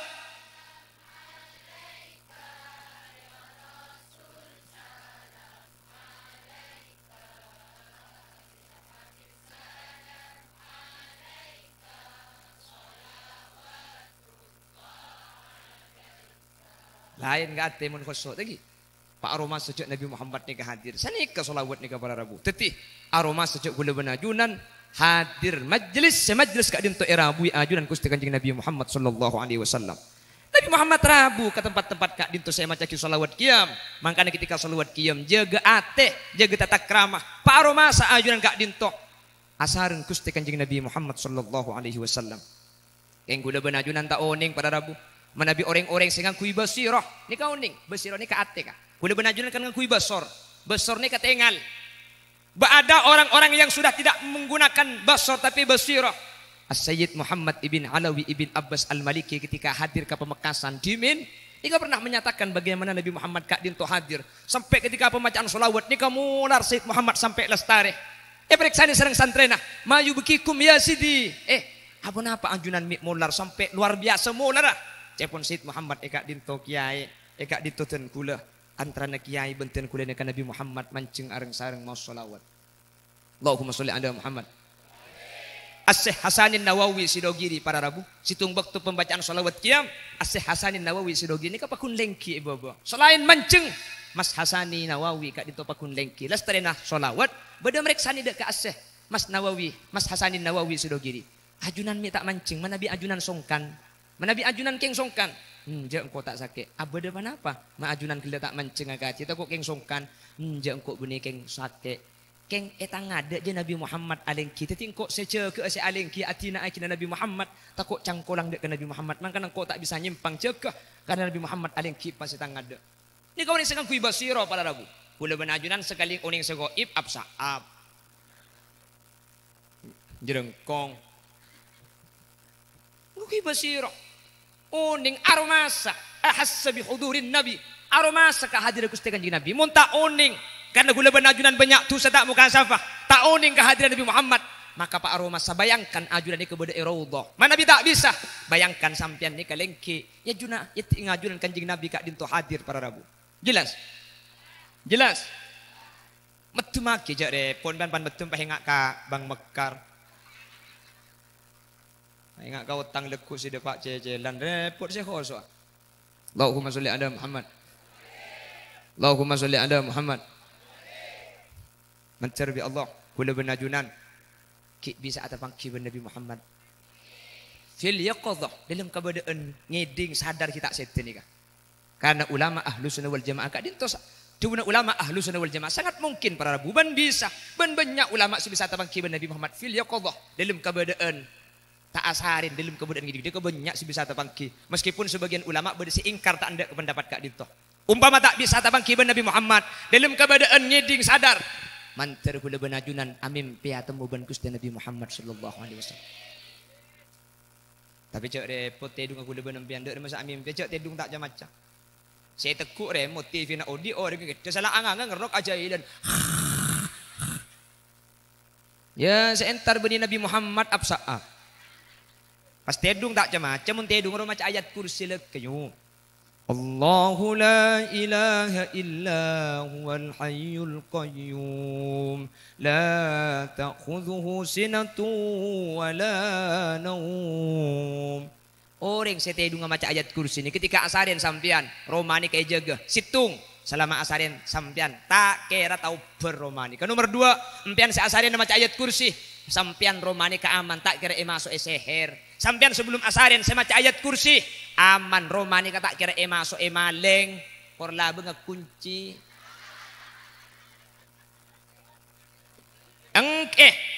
lain gak ate mun khusuk lagi pak aroma sejak Nabi Muhammad ni hadir sani ke solawat ni para rabu tetih aroma sejak gula benajunan hadir majlis kak dinto erabu ajunan Gusti Kanjeng Nabi Muhammad sallallahu alaihi wasallam Nabi Muhammad rabu ke tempat-tempat kak dinto saya maca ki solawat qiyam makanya ketika solawat qiyam jaga ate jaga tata kramah pak aroma sa ajunan kak dinto asareun Gusti Kanjeng Nabi Muhammad sallallahu alaihi wasallam yang gula benajunan ta oning pada rabu manabi orang-orang sing ngangkui basirah ni ka oning basirah ni ka ate ka gula benajunan kan ngangkui basor ni ka tengal ada orang-orang yang sudah tidak menggunakan basor tapi basirah As-Sayyid Muhammad ibn Alawi ibn Abbas Al-Maliki ketika hadir ke Pemekasan Dimin Ika pernah menyatakan bagaimana Nabi Muhammad kak dinto hadir sampai ketika pembacaan solawat ni kamular Sayyid Muhammad sampai lestari periksa ni serang santrena mayu bekikum ya sidi apa napa anjunan mi mular sampai luar biasa mular cepon Sayyid Muhammad eka dinto kiai eka dinto ten kula antara kiai benten kula nekan Nabi Muhammad mancing areng sareng mau solawat Allahumma sholli ala Muhammad As-Syekh Hasanin Nawawi Sidogiri para rabu situng waktu pembacaan solawat qiyam As-Syekh Hasanin Nawawi Sidogiri ni kapakun lengki ibu-ibu selain mancing Mas Hasani Nawawi kak dinto pakun lengki lestarena solawat beda mereka ni dek ke As-Syekh Mas Nawawi Mas Hasanin Nawawi Sidogiri ajunan mi tak mancing manabi ajunan songkan manabi ajunan keng songkan je engkau tak sakit abada apa ma ajunan kita tak mancing agak cita kok keng songkan je engkau beni keng sakit keng etang ada je Nabi Muhammad alengki tapi engkau seca ke ase alengki atina akina Nabi Muhammad takut cangkolang dek ke Nabi Muhammad mangkan engkau tak bisa nyimpang cekah karena Nabi Muhammad alengki pas etang ada ni kau ni sekarang kui basiro pada rabu kula benajunan sekali oning segoib absaab jerengkong kui basiro uning aromasa ahassa bi hudurin nabi aromasa kehadiran Gusti Kanjeng Nabi mun tak uning karena gula benajunan banyak tu tak muka safah tak uning kehadiran Nabi Muhammad maka Pak aromasa bayangkan ajunan ini kepada raudhah mana Nabi tak bisa bayangkan sampean ni kalengki ya juna ya ngajunan Kanjeng Nabi kak dinto hadir para rabu jelas metu maki jak repon ban metu pahingak ka Bang Mekar ingat kau utang leku si depak cecelan repot sih khoso. Allahumma sholli ala Muhammad. Allahumma sholli ala Muhammad. Mencer bi Allah kula benajunan ki bisa atapang ki Nabi Muhammad. Fil yaqadhah dalam keadaan ngeding sadar kita setan ni kah. Karena ulama Ahlus Sunnah wal Jamaah kak dintos duna ulama Ahlus Sunnah wal Jamaah sangat mungkin para rabu ban bisa ban banyak ulama si bisa atapang ki Nabi Muhammad fil yaqadhah dalam keadaan tak asarin dalam kemudian dia kebanyak si bisa tabangki meskipun sebagian ulama berisi ingkar tak anda pendapat kak dito umpama tak bisa tabangki Nabi Muhammad dalam keadaan nyeding sadar manter kula benajunan amim pia temu ban Gusti Nabi Muhammad sallallahu alaihi wasallam tapi cak repot tedung kula benempian dek masa amim pia cak tedung tak macam saya tekuk motif na audio orang kita salah angang ngerok aja dan ya seentar bani Nabi Muhammad absa'a pas tedung tak macam mun tedung ro maca ayat kursi lekyu Allahu la ilaha illa huwal hayyul qayyum la ta'khudhuhu sinatun wa la naum orang saya tedung maca ayat kursi ni ketika asarin sampian romani kaya jaga situng selama asarin sampian tak kira tahu berromani ke nomor 2 empian saya asarin maca ayat kursi sampian romani ke aman tak kira masuk seher sampian sebelum asarin saya maca ayat kursi aman romani ke tak kira masuk maleng korla benga kunci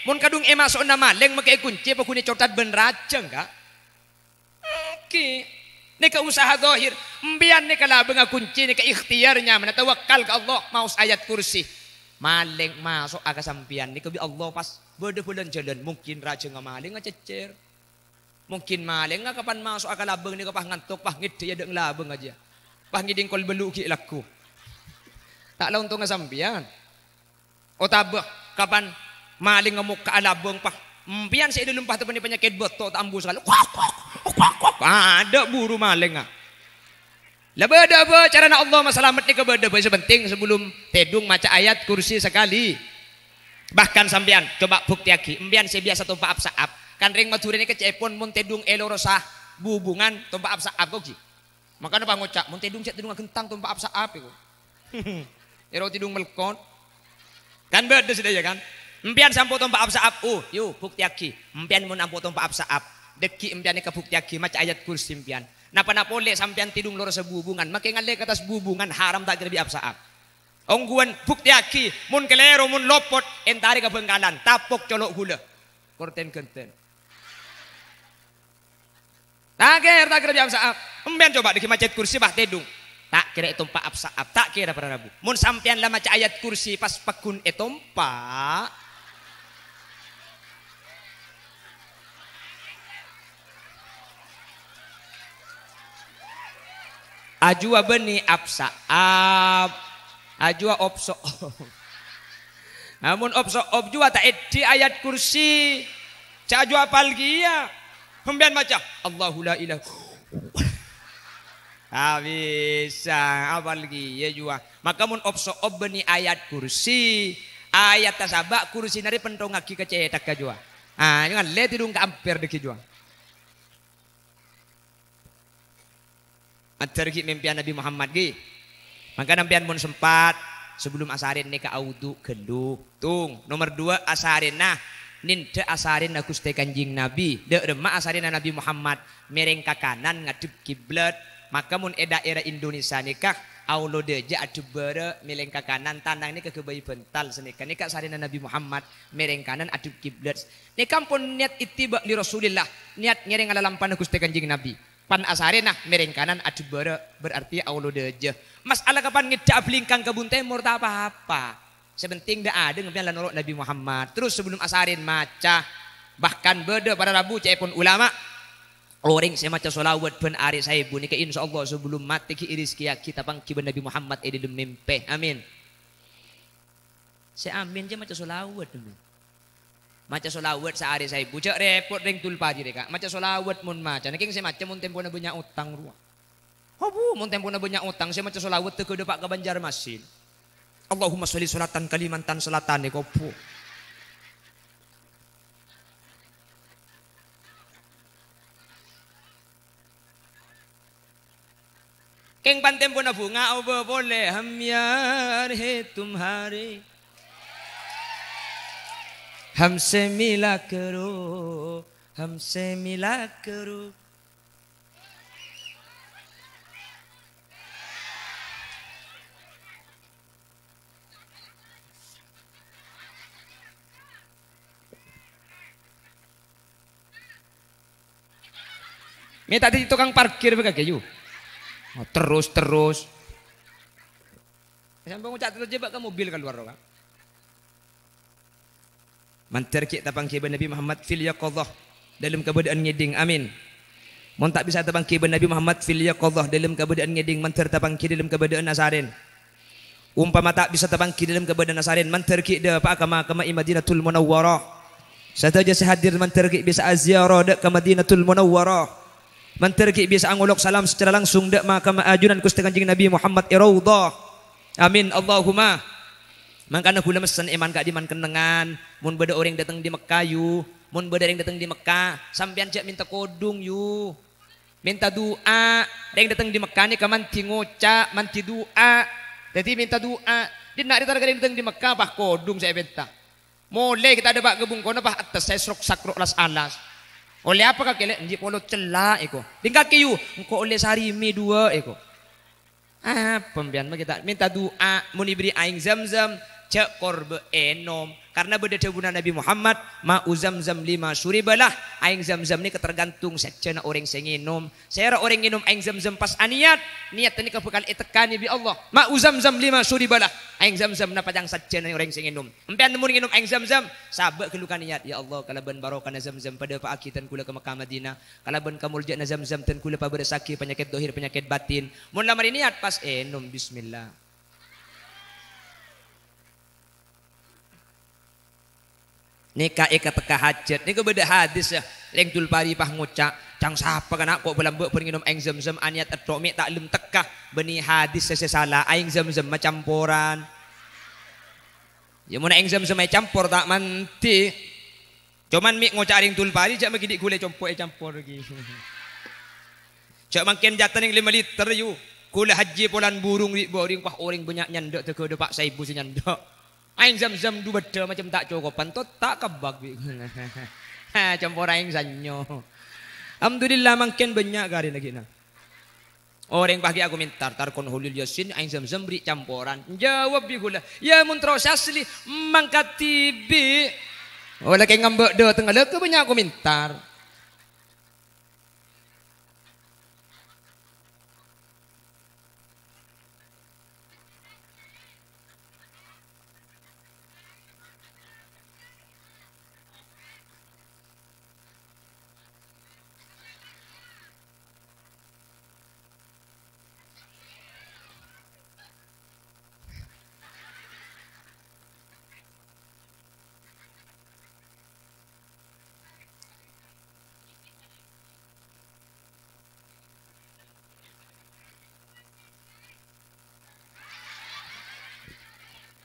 mun kadung masuk nama maleng make kunci apa kunci cotat ben raceng kak nika usaha zahir embian nika lah benga kunci nika ikhtiarnya mana tawakal ke Allah mau ayat kursi maleng masuk aga sampian nika bi Allah pas berde bulan jalan mungkin raja ngamaling ngececer mungkin maling nga kapan masuk aga labeng nika pah ngantuk pah ngide ya deng labeng aja pah ngiding kol belu ki laku tak la untung sampian o tabah kapan maling ngemuk ka labeng pah empian saya lumpah tu penyakit beto tak ambu sekali ada buru maling labada apa cara nak Allah masalamat ni kebada apa sepenting sebelum tedung maca ayat kursi sekali bahkan sampean coba bukti lagi empian saya biasa tumpa apsaap kan ring mature ni kecepon mun tedung elorosah bubungan tumpa apsaap kok ki makanya pangocak mun tedung cek tedung gentang tumpa apsaap iku ero tedung melkon kan beda sudah ya kan empian sampo tumpa apsaap yuk bukti lagi empian mun ampo tumpa apsaap deki empian ni kabukti lagi maca ayat kursi empian napa boleh sampean tidung loro sebubungan make ngale ke atas bubungan haram tak jadi apsaap ongguan bukti aki mun kelero mun lopot entari ke bengkalan tapok colok gula korten kenten tak kira apsaap empian coba deki macet kursi bah tedung tak kira etompa apsaap tak kira para rabu mun sampean lah maca ayat kursi pas pekun etompa ajua beni apsaap ajua opso namun opso jua tak edi ayat kursi cak ajua palgia pembian maca Allahu la ilaha bisa apalagi ya jua maka mun opso beni ayat kursi ayat tasabak kursi nari pentong aki kecetak ka jua jangan le tidung ka amper deki jua atarki mimpian Nabi Muhammad gi maka nampian mun sempat sebelum asarin nika audu geluh tung nomor 2 asarin nah ninte asarin na Gusti Kanjing Nabi de remak asarin na Nabi Muhammad mereng ka kanan ngadep kiblat maka mun daerah Indonesia nikah aulo deja adu bere meleng ka kanan tanang nika ke bayi bental senika nika asarin na Nabi Muhammad mereng kanan adu kiblat nika pun niat ittiba li Rasulillah niat ngereng alalampan Gusti Kanjing Nabi pan asarin nah mereng kanan adu bere berarti aulo deja masalah kapan ngedap lingkang kebun temur tak apa-apa sebenting dah ada ngebian lanorok Nabi Muhammad terus sebelum asarin maca bahkan beda para rabu cepon ulama Orang saya maca solawat ben ari saya bu nika insyaallah sebelum mati ki rizki kita pangki ben Nabi Muhammad edi dem mimpe. Amin. Saya amin je maca solawat dulu. Maca solawat sehari saya bu cek repot ring tulpa di reka. Maca solawat mun maca. Nek saya maca mun tempo na banyak utang ruah. Oh bu mun tempo na banyak utang saya maca solawat teu ke Pak ke Banjarmasin. Allahumma sholli sholatan Kalimantan Selatan eko bu. Keng pantem pun bunga obo boleh ham yar he tumhare हमसे मिला करो Minta di tukang parkir begitu. Oh, terus. Sampai ngucap terus jebak ke mobil keluar kan. Mantar kita pangki Nabi Muhammad fil yaqadhah dalam keadaan ngeding. Amin. Mun tak bisa tabangki Nabi Muhammad fil yaqadhah dalam keadaan ngeding, mantar tabangki dalam keadaan nasarin. Umpama tak bisa tabangki dalam keadaan nasarin, mantar ki de pa kama Madinatul Munawwarah. Sataja sehadir mantar ki bisa aziarah dak ke Madinatul Munawwarah. Mantar ki bisa angulok salam secara langsung dak ma kama ajunan Gusti Kanjeng Nabi Muhammad iraudhah. Amin Allahumma. Mangkana kula mesen iman kak diman kenengan mun beda orang datang di Mekah yu mun beda orang datang di Mekah sampean cek minta kodung yu minta doa yang datang di Mekah ni kamanti ngoca manti doa jadi minta doa di nak ditara datang di Mekah bah kodung saya minta mulai kita ada bak gebung kono bah atas saya sakrok las alas oleh apa kak kele nji polo celah eko tinggal kiyu engko oleh sarimi dua eko pembian kita minta doa mun diberi aing zam-zam cek korbe enom karena beda debunan Nabi Muhammad ma'u zam-zam lima suribalah aing zam-zam ni ketergantung secena orang sing nginom saya orang nginom aing zam-zam pas aniat niat ni kebekal itekani bi Allah ma'u zam-zam lima suribalah aing zam-zam na padang secena orang sing nginom empian mun nginom aing zam-zam sabak kelukan niat ya Allah kalaban barokana zam-zam pada paakitan kula ke Mekah Madinah kalaban kamuljana zam-zam ten kula pa beresaki penyakit dohir penyakit batin mun lamar niat pas enom bismillah. Nika eka teka hajat nika beda hadis ya leng tul pari pah ngucak cang sapa kana kok belambek penginum aing zam-zam aniat edok mi tak lem tekah beni hadis salah aing zam-zam macamporan ya mun aing zam-zam campur tak manti cuman mi ngucak ring tul pari jak magidik gule compok campur lagi jak makin jatan yang 5 liter yu gula haji polan burung ri boring pah orang banyak nyandak teu ke Pak Saibu nyandak aing zam-zam du beda macam tak cokopan to tak kebak campur aing sanyo alhamdulillah makin banyak kali lagi nah orang pagi aku minta tarkon hulul yasin aing zam-zam beri campuran jawab bi gula ya mun terus asli mangkat bi oleh kayak ngambek do tengah leuke banyak aku minta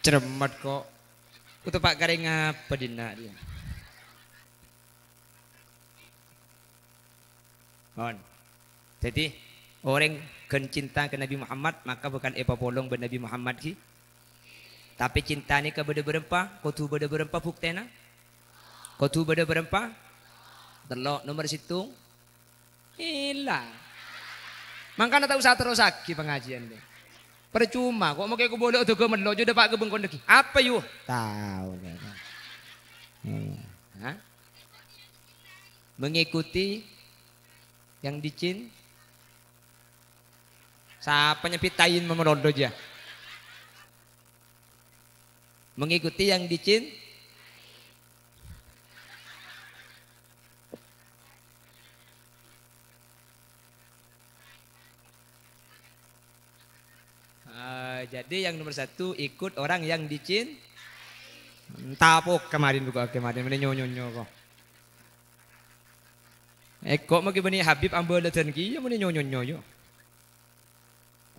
cermat kok kutu Pak Garing apa dina dia on jadi orang gen cinta ke Nabi Muhammad maka bukan epa polong be Nabi Muhammad ki tapi cinta ni ke beda berempa kutu beda berempa buktena kutu beda berempa delok nomor situng hilang mangkana tak usah terus lagi pengajian deh percuma kok mau kayak boleh tuh ke melo jodoh Pak gebeng kondeki apa yuk tahu mengikuti yang dicin siapa nyepitain memerondo aja mengikuti yang dicin Jadi yang nomor satu ikut orang yang dicin. Tapok kemarin juga kemarin ini nyonyo kok. Kok magi bani Habib ambal dan ki meni nyonyo.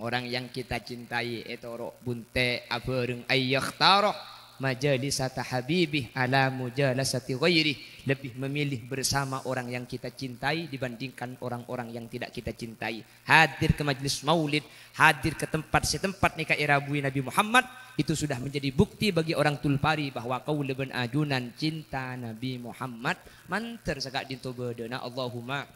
Orang yang kita cintai etoro bunte abareng ayyakhtaro majalisata habibih ala mujalasati ghairi, lebih memilih bersama orang yang kita cintai dibandingkan orang-orang yang tidak kita cintai. Hadir ke majelis maulid, hadir ke tempat setempat nikah irabui Nabi Muhammad, itu sudah menjadi bukti bagi orang Tulpari bahwa kau leben ajunan cinta Nabi Muhammad manter sagak dinto bedena Allahumma.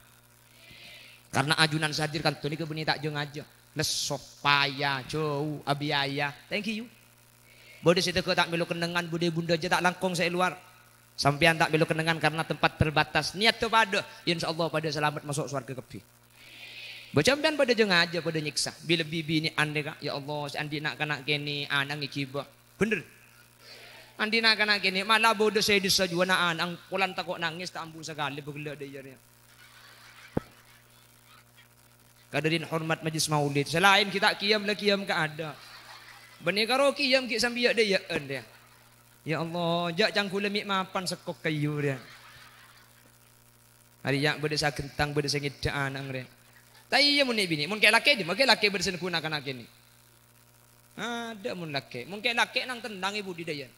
Karena ajunan sahadirkan tu ni ke beni tak jeng aja lesok payah jauh abiaya thank you. Bode situ ke tak melu kenengan bude bunda je tak langkong saya luar. Sampean tak melu kenengan karena tempat terbatas. Niat tu pada insyaallah pada selamat masuk surga kepi. Bocampian pada jeng aja pada nyiksa. Bila bibi ni ande kak ya Allah si andi nak kanak kene anang ikibah. Bener. Andi nak kanak kene malah bode saya disajua na anang pulan takok nangis tak ambu sekali begelak dia. Kadarin hormat majlis maulid. Selain kita kiam lah kiam ke ada. Bani karo kiam ki sambil dia dia. Ya Allah, jak cangkul lemik mapan sekok kayu dia. Hari yang berdesa kentang berdesa ngidaan ang dia. Tai ya mun bini, mun kay laki di, mun kay laki berdesa kuna kana kini. Ada mun laki, mun kay laki nang tendang ibu di dayan.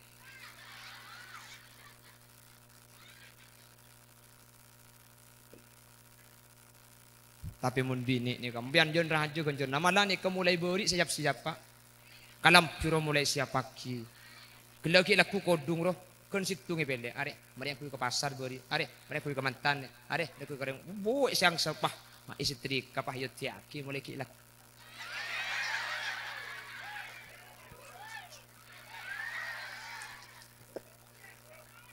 Tapi mun bini ni kamu bian jon rajo kan jon. Namalah ni kamu mulai beri siap-siap pak. Kalam piro mulai siap pagi. Kalau kita laku kodung roh kan situ ngepele. Are, mereka pergi ke pasar beri. Are, mereka pergi ke mantan. Are, mereka pergi ke bu siang sepah. Ma istri kapah yot tiaki mulai kita.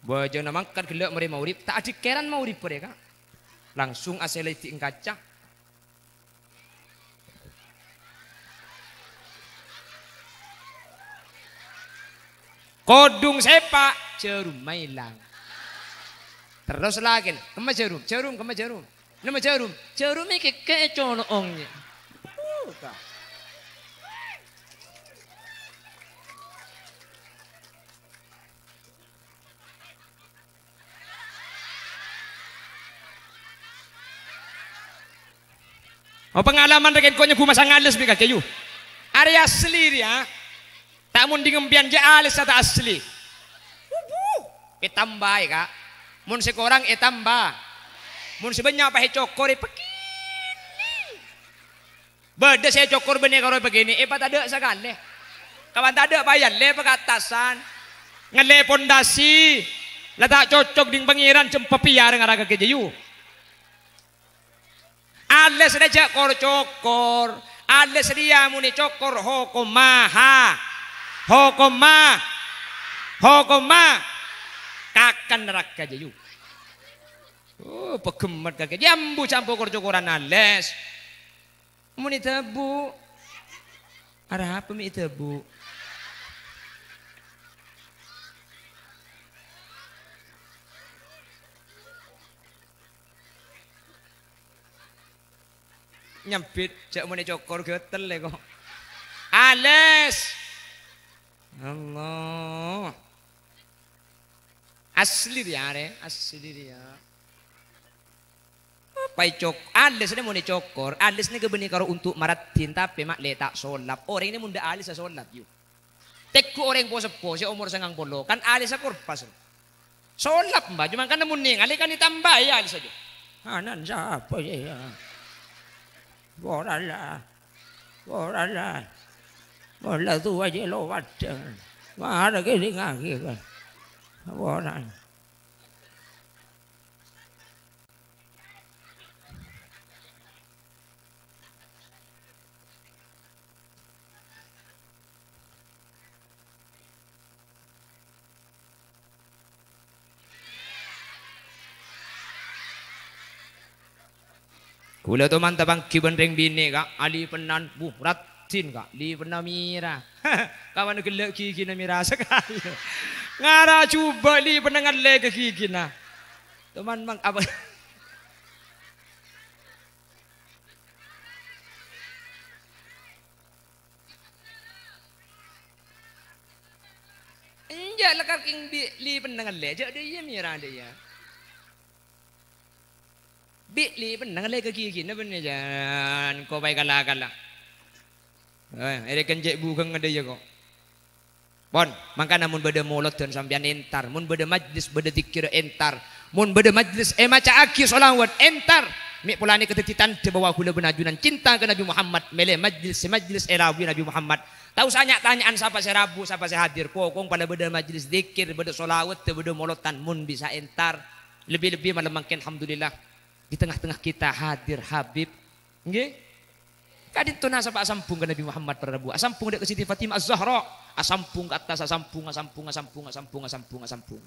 Bajo namang kan kalau mereka mau rip, tak adik keran mau rip mereka. Langsung asal itu kaca. Kodung sepak cerum mailang. Terus lagi, kema cerum, kema cerum. Nama cerum ini kecolongnya. Oh pengalaman reken konya ku masang alis bika kayu. Area asli dia. Tak mun dingempian je alis atau asli. Tambah ya kak. Mun sekorang tambah. Mun sebanyak pakai cokor begini. Beda saya cokor benih kalau begini. Tak ada sekali. Kawan tak ada bayar le pekatasan. Ngele pondasi. Letak cocok ding pengiran cempepiar ngaraga kejayu. Alis saja cokor. Alis dia muni cokor hokomaha. Hokoma kakan neraka jayu. Oh pegemet kakek jambu campur cokoran ales. Muni tebu. Ada apa mi tebu? Nyempit cak muni cokor getel le kok. Ales. Allah asli dia pai cok alis ni muni cokor alis ni kebeni karo untuk maratin tapi mak letak solap orang ini munda alis solap yuk tekku orang po si umur sangang polo kan alis kurpas solap mbak cuma kan muning ali kan ditambah ya alis aja anan siapa ya borala Wala tu aja lo wadah. Mana kini ngaki kan. Orang. Kula tu mantap bang kibenreng bini kak ali penan burat. Tin kak, li pernah mira. Kawan gelak gigi na mira sekali. Ngara coba li pernah ngalai ke gigi na. Teman mang apa? Enjak lekar king li pendengar le, jak dia mira dia. Li pendengar le ke kiki, na bener jan kau baik kalah. Ada kenjek bukan ada ya kok. Pon, maka namun beda mulut dan sambian entar, mun beda majlis beda dikir entar, mun beda majlis maca aki solawat entar. Mik pulani ketetitan te bawa kula benajunan cinta ke Nabi Muhammad, mele majlis erawi Nabi Muhammad. Tahu tanyaan siapa saya rabu, siapa saya hadir. Pokong pada beda majlis dikir, beda solawat, beda molotan, mun bisa entar. Lebih-lebih malam makin alhamdulillah di tengah-tengah kita hadir Habib. Nggih. Kadin tuna sapa asampung ke Nabi Muhammad pada rabu. Asampung dek ke Siti Fatimah Az-Zahra. Asampung ke atas, asampung.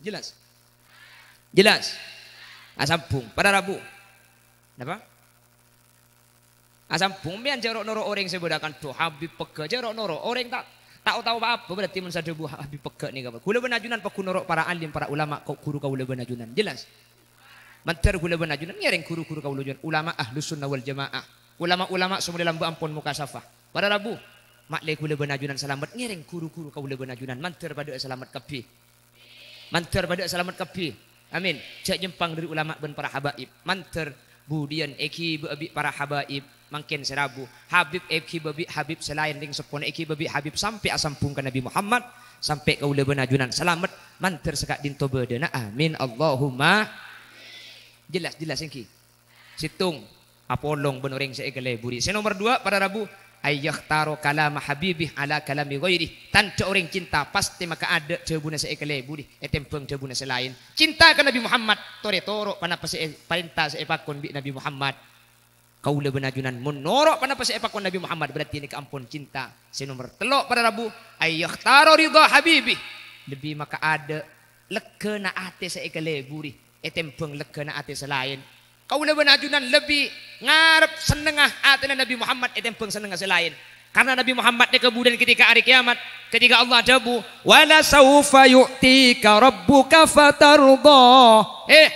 Jelas? Jelas? Asampung pada rabu. Apa? Asampung mian jarok noro orang sebedakan tuh Habib peke jarok noro orang tak tahu apa berarti men sadebu Habib peke ni kabar. Kula benajunan paku noro para alim para ulama kau guru kaula benajunan. Jelas? Manter kula benajunan ngereng guru-guru kaula benajunan ulama Ahlus Sunnah wal Jamaah. Ulama-ulama semua dalam ampun muka safah. Pada rabu maklek kula benajunan selamat ngereng guru-guru kaula benajunan manter pada selamat kapi. Manter pada selamat kapi. Amin. Cak jempang dari ulama ben para habaib. Manter budian eki bebi para habaib makin serabu Habib eki bebi Habib selain ding sepon eki bebi Habib sampai asampung ke Nabi Muhammad sampai kaula benajunan selamat manter sekak dinto bedena amin Allahumma. Jelas engki situng apolong benoreng seekele buri. Nomor 2 pada rabu ayyahtaro kalam habibih ala kalami ghairi. Tanpa orang cinta pasti maka ada jebuna seekele buri etempeng jebuna selain. Cinta ke Nabi Muhammad toro panapa perintah seepakon bi Nabi Muhammad. Kaula benajunan menorok panapa seepakon Nabi Muhammad berarti ini keampun cinta. Nomor 3 pada rabu ayyahtaro ridha habibih. Lebih maka ada lekena ate seekele buri etempeng lekena ate selain. Kaula benajunan lebih ngarep senengah atina Nabi Muhammad etempeng senengah selain. Karena Nabi Muhammad ni kemudian ketika hari kiamat, ketika Allah jabu, wala saufa yu'tika rabbuka fatarda.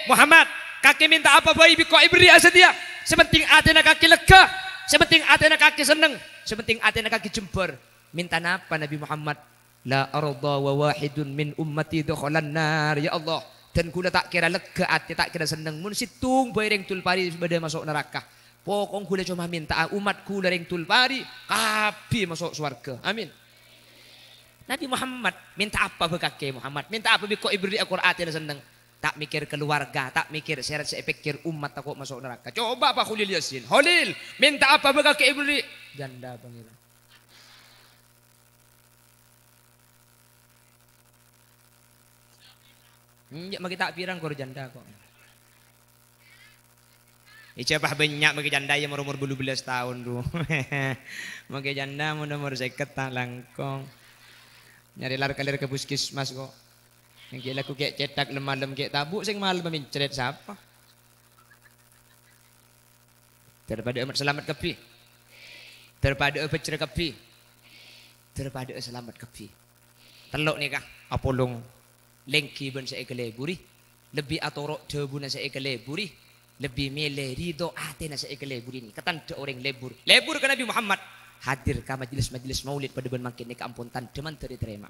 Muhammad, kaki minta apa bayi kau beri asedia. Sepenting atina kaki lega, sepenting atina kaki seneng, sepenting atina kaki jember. Minta apa Nabi Muhammad? La arda wa wahidun min ummati dakhalan nar ya Allah. Dan kula tak kira lega hati, tak kira seneng mun situng bae reng tulpari beda masuk neraka. Pokong kula cuma minta umat kula reng tulpari kabeh masuk surga. Amin. Nabi Muhammad minta apa be kakek Muhammad? Minta apa be kok ibri Al-Qur'an dan seneng. Tak mikir keluarga, tak mikir seret saya pikir umat takut masuk neraka. Coba Pak Khalil Yasin. Khalil, minta apa be kakek ibri? Janda pangeran. Magi tak pirang kor janda kok. Icapah banyak magi janda yang umur 12 tahun tu. Magi janda umur 50 tak langkong. Nyari lar kalir ke puskesmas kok. Yang kira aku kayak cetak lemah kayak tabuk sing malam mencret siapa? Daripada amat selamat kepi. Daripada bercerai kepi. Daripada selamat kepi. Telok ni kah? Apolong lengki ben seekele buri lebih atorok jebuna seekele buri lebih mele ridho atina seekele buri ni katan orang lebur ke Nabi Muhammad hadir ke majlis maulid pada ben makin ni keampun tan deman terima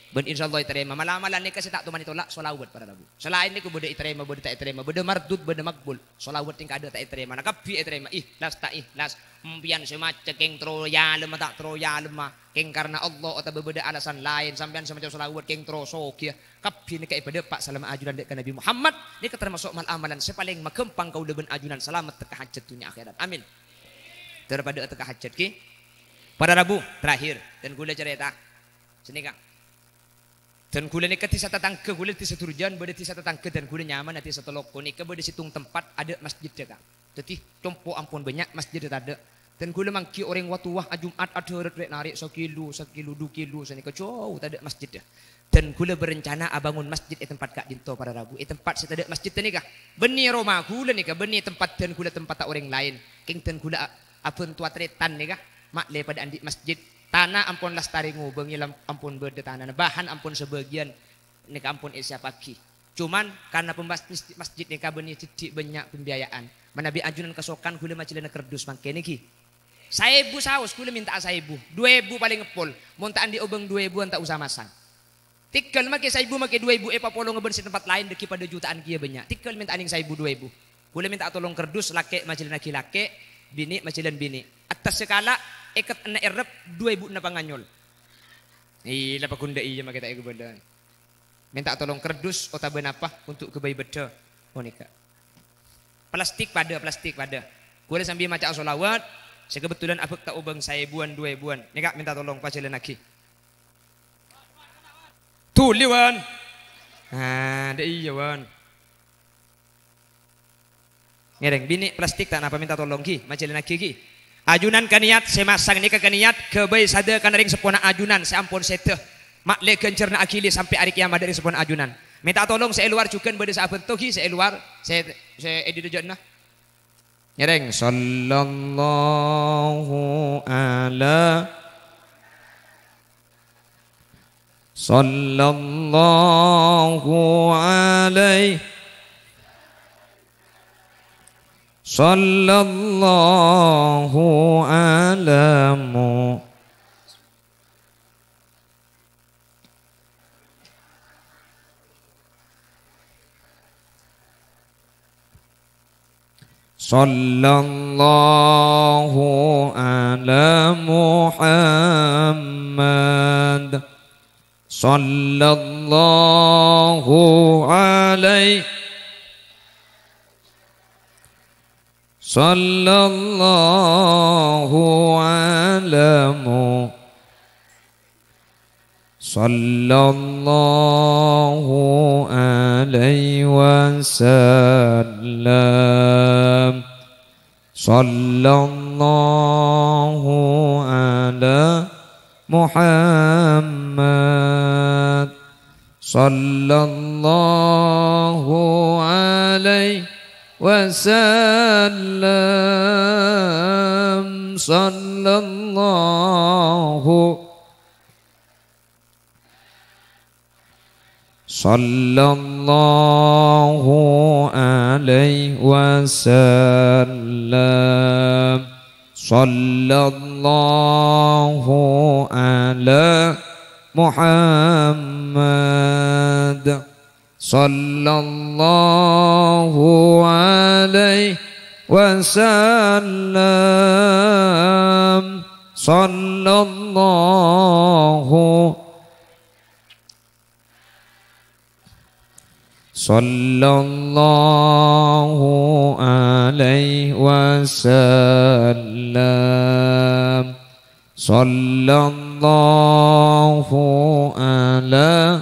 ben insyaallah terima malam-malam ni kasi tak tuman ditolak solawat pada rabu selain ni ku beda terima beda tak terima beda mardud beda makbul solawat ting kada tak terima nak kapi terima ihlas tak ihlas empian semaca keng troya lemah tak troya lemah keng karena Allah atau berbeda alasan lain sampean semacam solawat keng troso kia kapi ni kai pada pak salam ajudan dek Nabi Muhammad ni termasuk mal amalan sepaling makempang kau leben ajudan selamat teka hajat dunia akhirat amin daripada teka hajat ki pada rabu terakhir dan gula cerita sini kak dan gula ni ketika tetangga gula di seturjan beda di tetangga dan gula nyaman nanti satu loko ni beda situng tempat ada masjid jaga jadi tompo ampun banyak masjid ada dan gula mangki orang waktu wah Jumat ada rek narik 1 kilo 2 kilo sini kecau tak ada masjid dah dan gula berencana abangun masjid di tempat kak dinto pada rabu tempat saya ada masjid ni kah beni Roma gula ni kah beni tempat dan gula tempat tak orang lain king dan gula apun tua tretan ni kah mak le pada andi masjid tanah ampun lastari ngubeng ilam ampun berde tanah bahan ampun sebagian ni ampun isya pagi cuman karena pembastis masjid ni kah beni titik banyak pembiayaan manabi ajunan kesokan gula macilena kerdus mangke niki 1.000 saus gula minta 1.000 2.000 paling ngepol montaan di obeng 2.000 tak usah masang Tikal make 1.000 make 2.000 papolo ngeben si tempat lain deki pada jutaan kia banyak. Tikal minta aning 1.000 2.000. Boleh minta tolong kerdus laki macilan laki-laki, bini macilan bini. Atas sekala ikat na erep 2.000 na panganyol. Ila pakunda iya make ta beda. Minta tolong kerdus otaben apa untuk kebayi beda. Monika. Plastik pada. Boleh sambil maca solawat. Saya kebetulan abek tak ubang 1.000-an 2.000-an. Ni kak minta tolong pacilan laki. Tuh liwan. Ah, ada iya wan. Ngereng bini plastik tak apa minta tolong ki, macilan laki ki. Ajunan kaniat semasang ni kaniat kebai sada kan ring sepona ajunan seampun sete. Mak le kencerna akili sampai hari kiamat dari sepona ajunan. Minta tolong saya luar cukan pada saat bentuk ki saya luar saya edit dejana. Ngereng sallallahu ala sallallahu alaihi sallallahu alamu sallallahu ala Muhammad sallallahu alaihi sallallahu alamu sallallahu alaihi wasallam sallallahu ala Muhammad sallallahu alaihi wasallam sallallahu alaihi wasallam sallallahu ala Muhammad sallallahu alaihi wasallam sallallahu alaihi wasallam sallallahu ala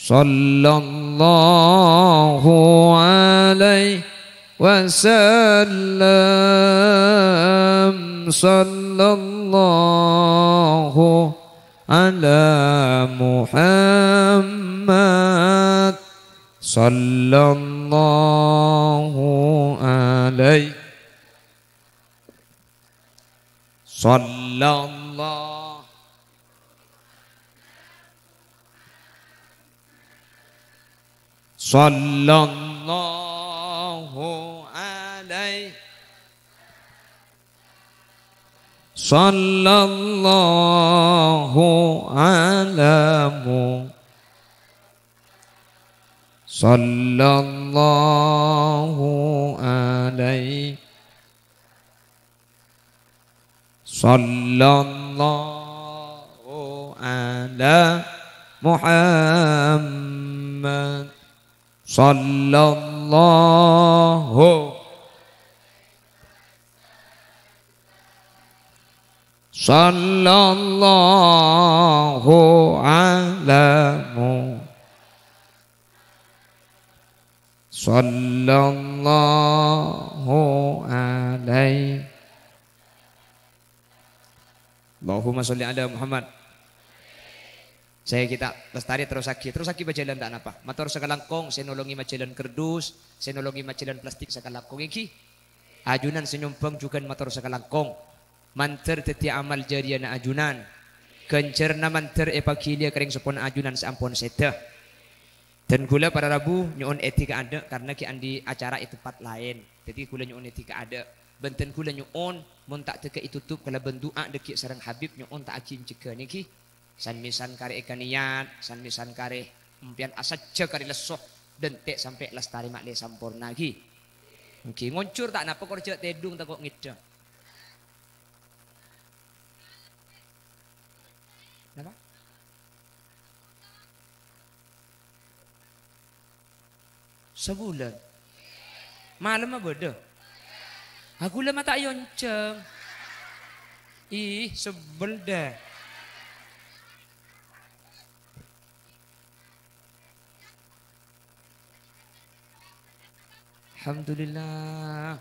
sallallahu alaihi wasallam sallallahu ala Muhammad sallallahu alaihi sallallahu sallallahu alaihi sallallahu alamu sallallahu alaihi sallallahu ala Muhammad sallallahu sallallahu alamu sallallahu alaihi Allahumma sholli ala Muhammad. Saya kita lestari terus aki bajalan tak apa. Motor sekalangkong, saya nolongi majalan kerdus, saya nolongi majalan plastik sekalangkong iki. Ajunan senyumpang juga motor sekalangkong. Manter teti amal jariana ajunan. Kencerna manter epakilia kering sepon ajunan seampun seta. Dan gula para Rabu nyon etika ada karena ki andi acara itu tempat lain. Jadi gula nyon etika ada. Benten gula nyon mun tak teka itutup kalau bendua deki sareng Habib nyon tak akim ceka niki. San misan kare ikan niat, san misan kare empian asaja kare lesoh dentek sampai lestari mak le sampurna gi. Mungkin ngoncur tak napa kerja tedung tak kok ngida. Napa? Sebulan. Malam apa dah? Aku lama tak yonceng. Ih, sebel dah. Alhamdulillah.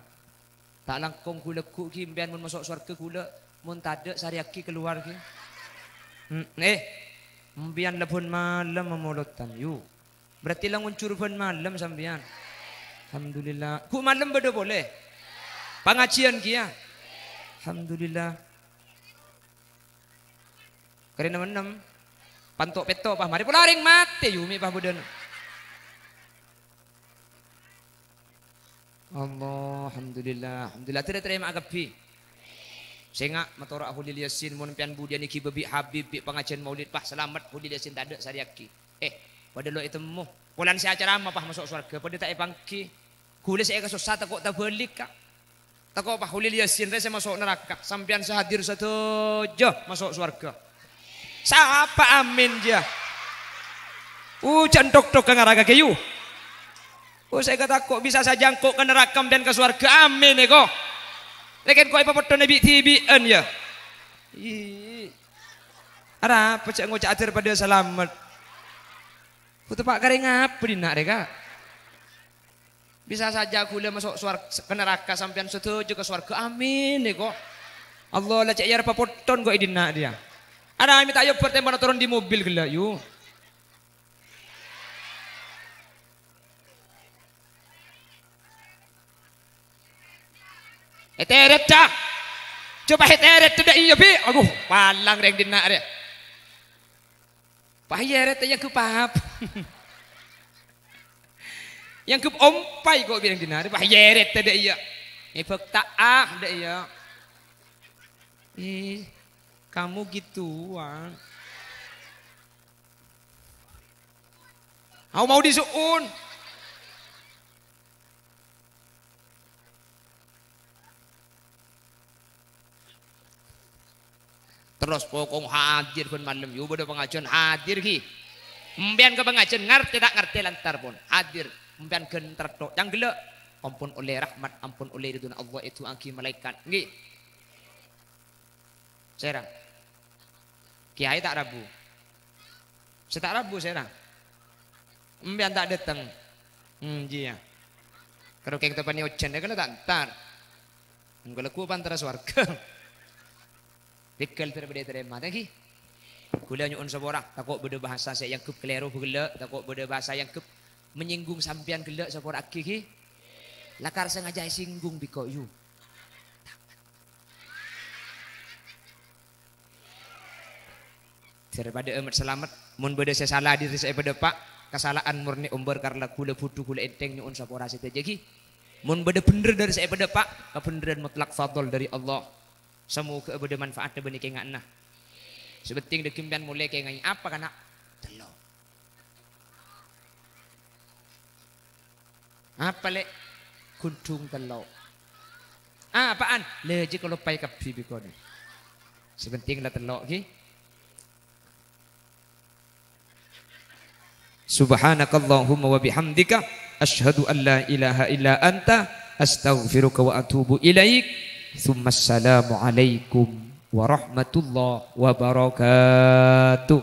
Tak langkong kula ku ki mbian mun masuk surga kula mun tade sariaki keluar ki. Mbian lepun malam memulutan yu. Berarti lang uncur pun malam sambian. Alhamdulillah. Ku malam beda boleh. Pengajian kia. Alhamdulillah. Karena menem pantok peto pah mari pula ring mati yumi pah bodan. Allah, alhamdulillah, alhamdulillah tidak terima agapi. Sengak matora Hulil Yasin mun pian budian iki bebi Habib bi pengajian Maulid pah selamat Hulil Yasin tak ada sariaki. Pada lo itu mu pulan si acara apa pah masuk surga pada tak pangki. Kule saya kesusah takut tak balik kak. Takut pah Hulil Yasin saya masuk neraka sampian sehadir satu jah masuk surga. Siapa amin dia? Jantok tok ke ngaraga kayu. Saya kata kok bisa saja kok ke neraka dan ke surga amin eko. Lekin kok apa foto nabi tibian ya. Ada apa cak ngocak atir pada selamat. Putu pak kering apa di nak reka? Bisa saja aku masuk surga ke neraka sampean setuju ke surga amin eko. Allah lah cak yar papoton kok idina dia. Ada minta ayo pertembaan turun di mobil gila yuk. Teret dah. Coba teret tidak iya bi. Aduh, palang reng dina dia. Pahiyeret yang kupap. Yang kup ompai kok bilang dina. Pahiyeret tidak iya. Efek taah tidak iya. Kamu gituan. Aku mau disuun. Terus pokong hadir pun malam yu bodo pengajian hadir ki. Mbian ke pengajian ngerti tak ngerti lantar pun hadir. Mbian gentar tok yang gelak. Ampun oleh rahmat, ampun oleh ridwan Allah itu angki malaikat. Nggih. Serang. Kiai tak rabu. Saya tak rabu serang. Mbian tak datang. Iya. Kalau kayak kita pani ojen kalau tak antar. Kalau ku pantara swarga. Dikal terima lagi. Kula nyuun seborang takut beda bahasa saya yang kep keliru gelak, takut beda bahasa yang kep menyinggung sampean gelak seborang ki. Lakar sengaja singgung biko yu. Daripada amat selamat mun beda saya salah diri saya pada pak kesalahan murni umbar karena kula butuh kula enteng nyuun seborang saya jadi. Mun beda bener dari saya pada pak kebenaran mutlak fadl dari Allah. Semoga ada manfaat bani kengak nah. Sebeting dekimpian mulai kengak apa kana? Telo. Apa le? Kuntung telo. Apaan? Leji kalau pai kapi bikone. Sebenting lah telo ki. Subhanakallahumma wa bihamdika asyhadu an la ilaha illa anta astaghfiruka wa atubu ilaik. Assalamualaikum warahmatullahi wabarakatuh.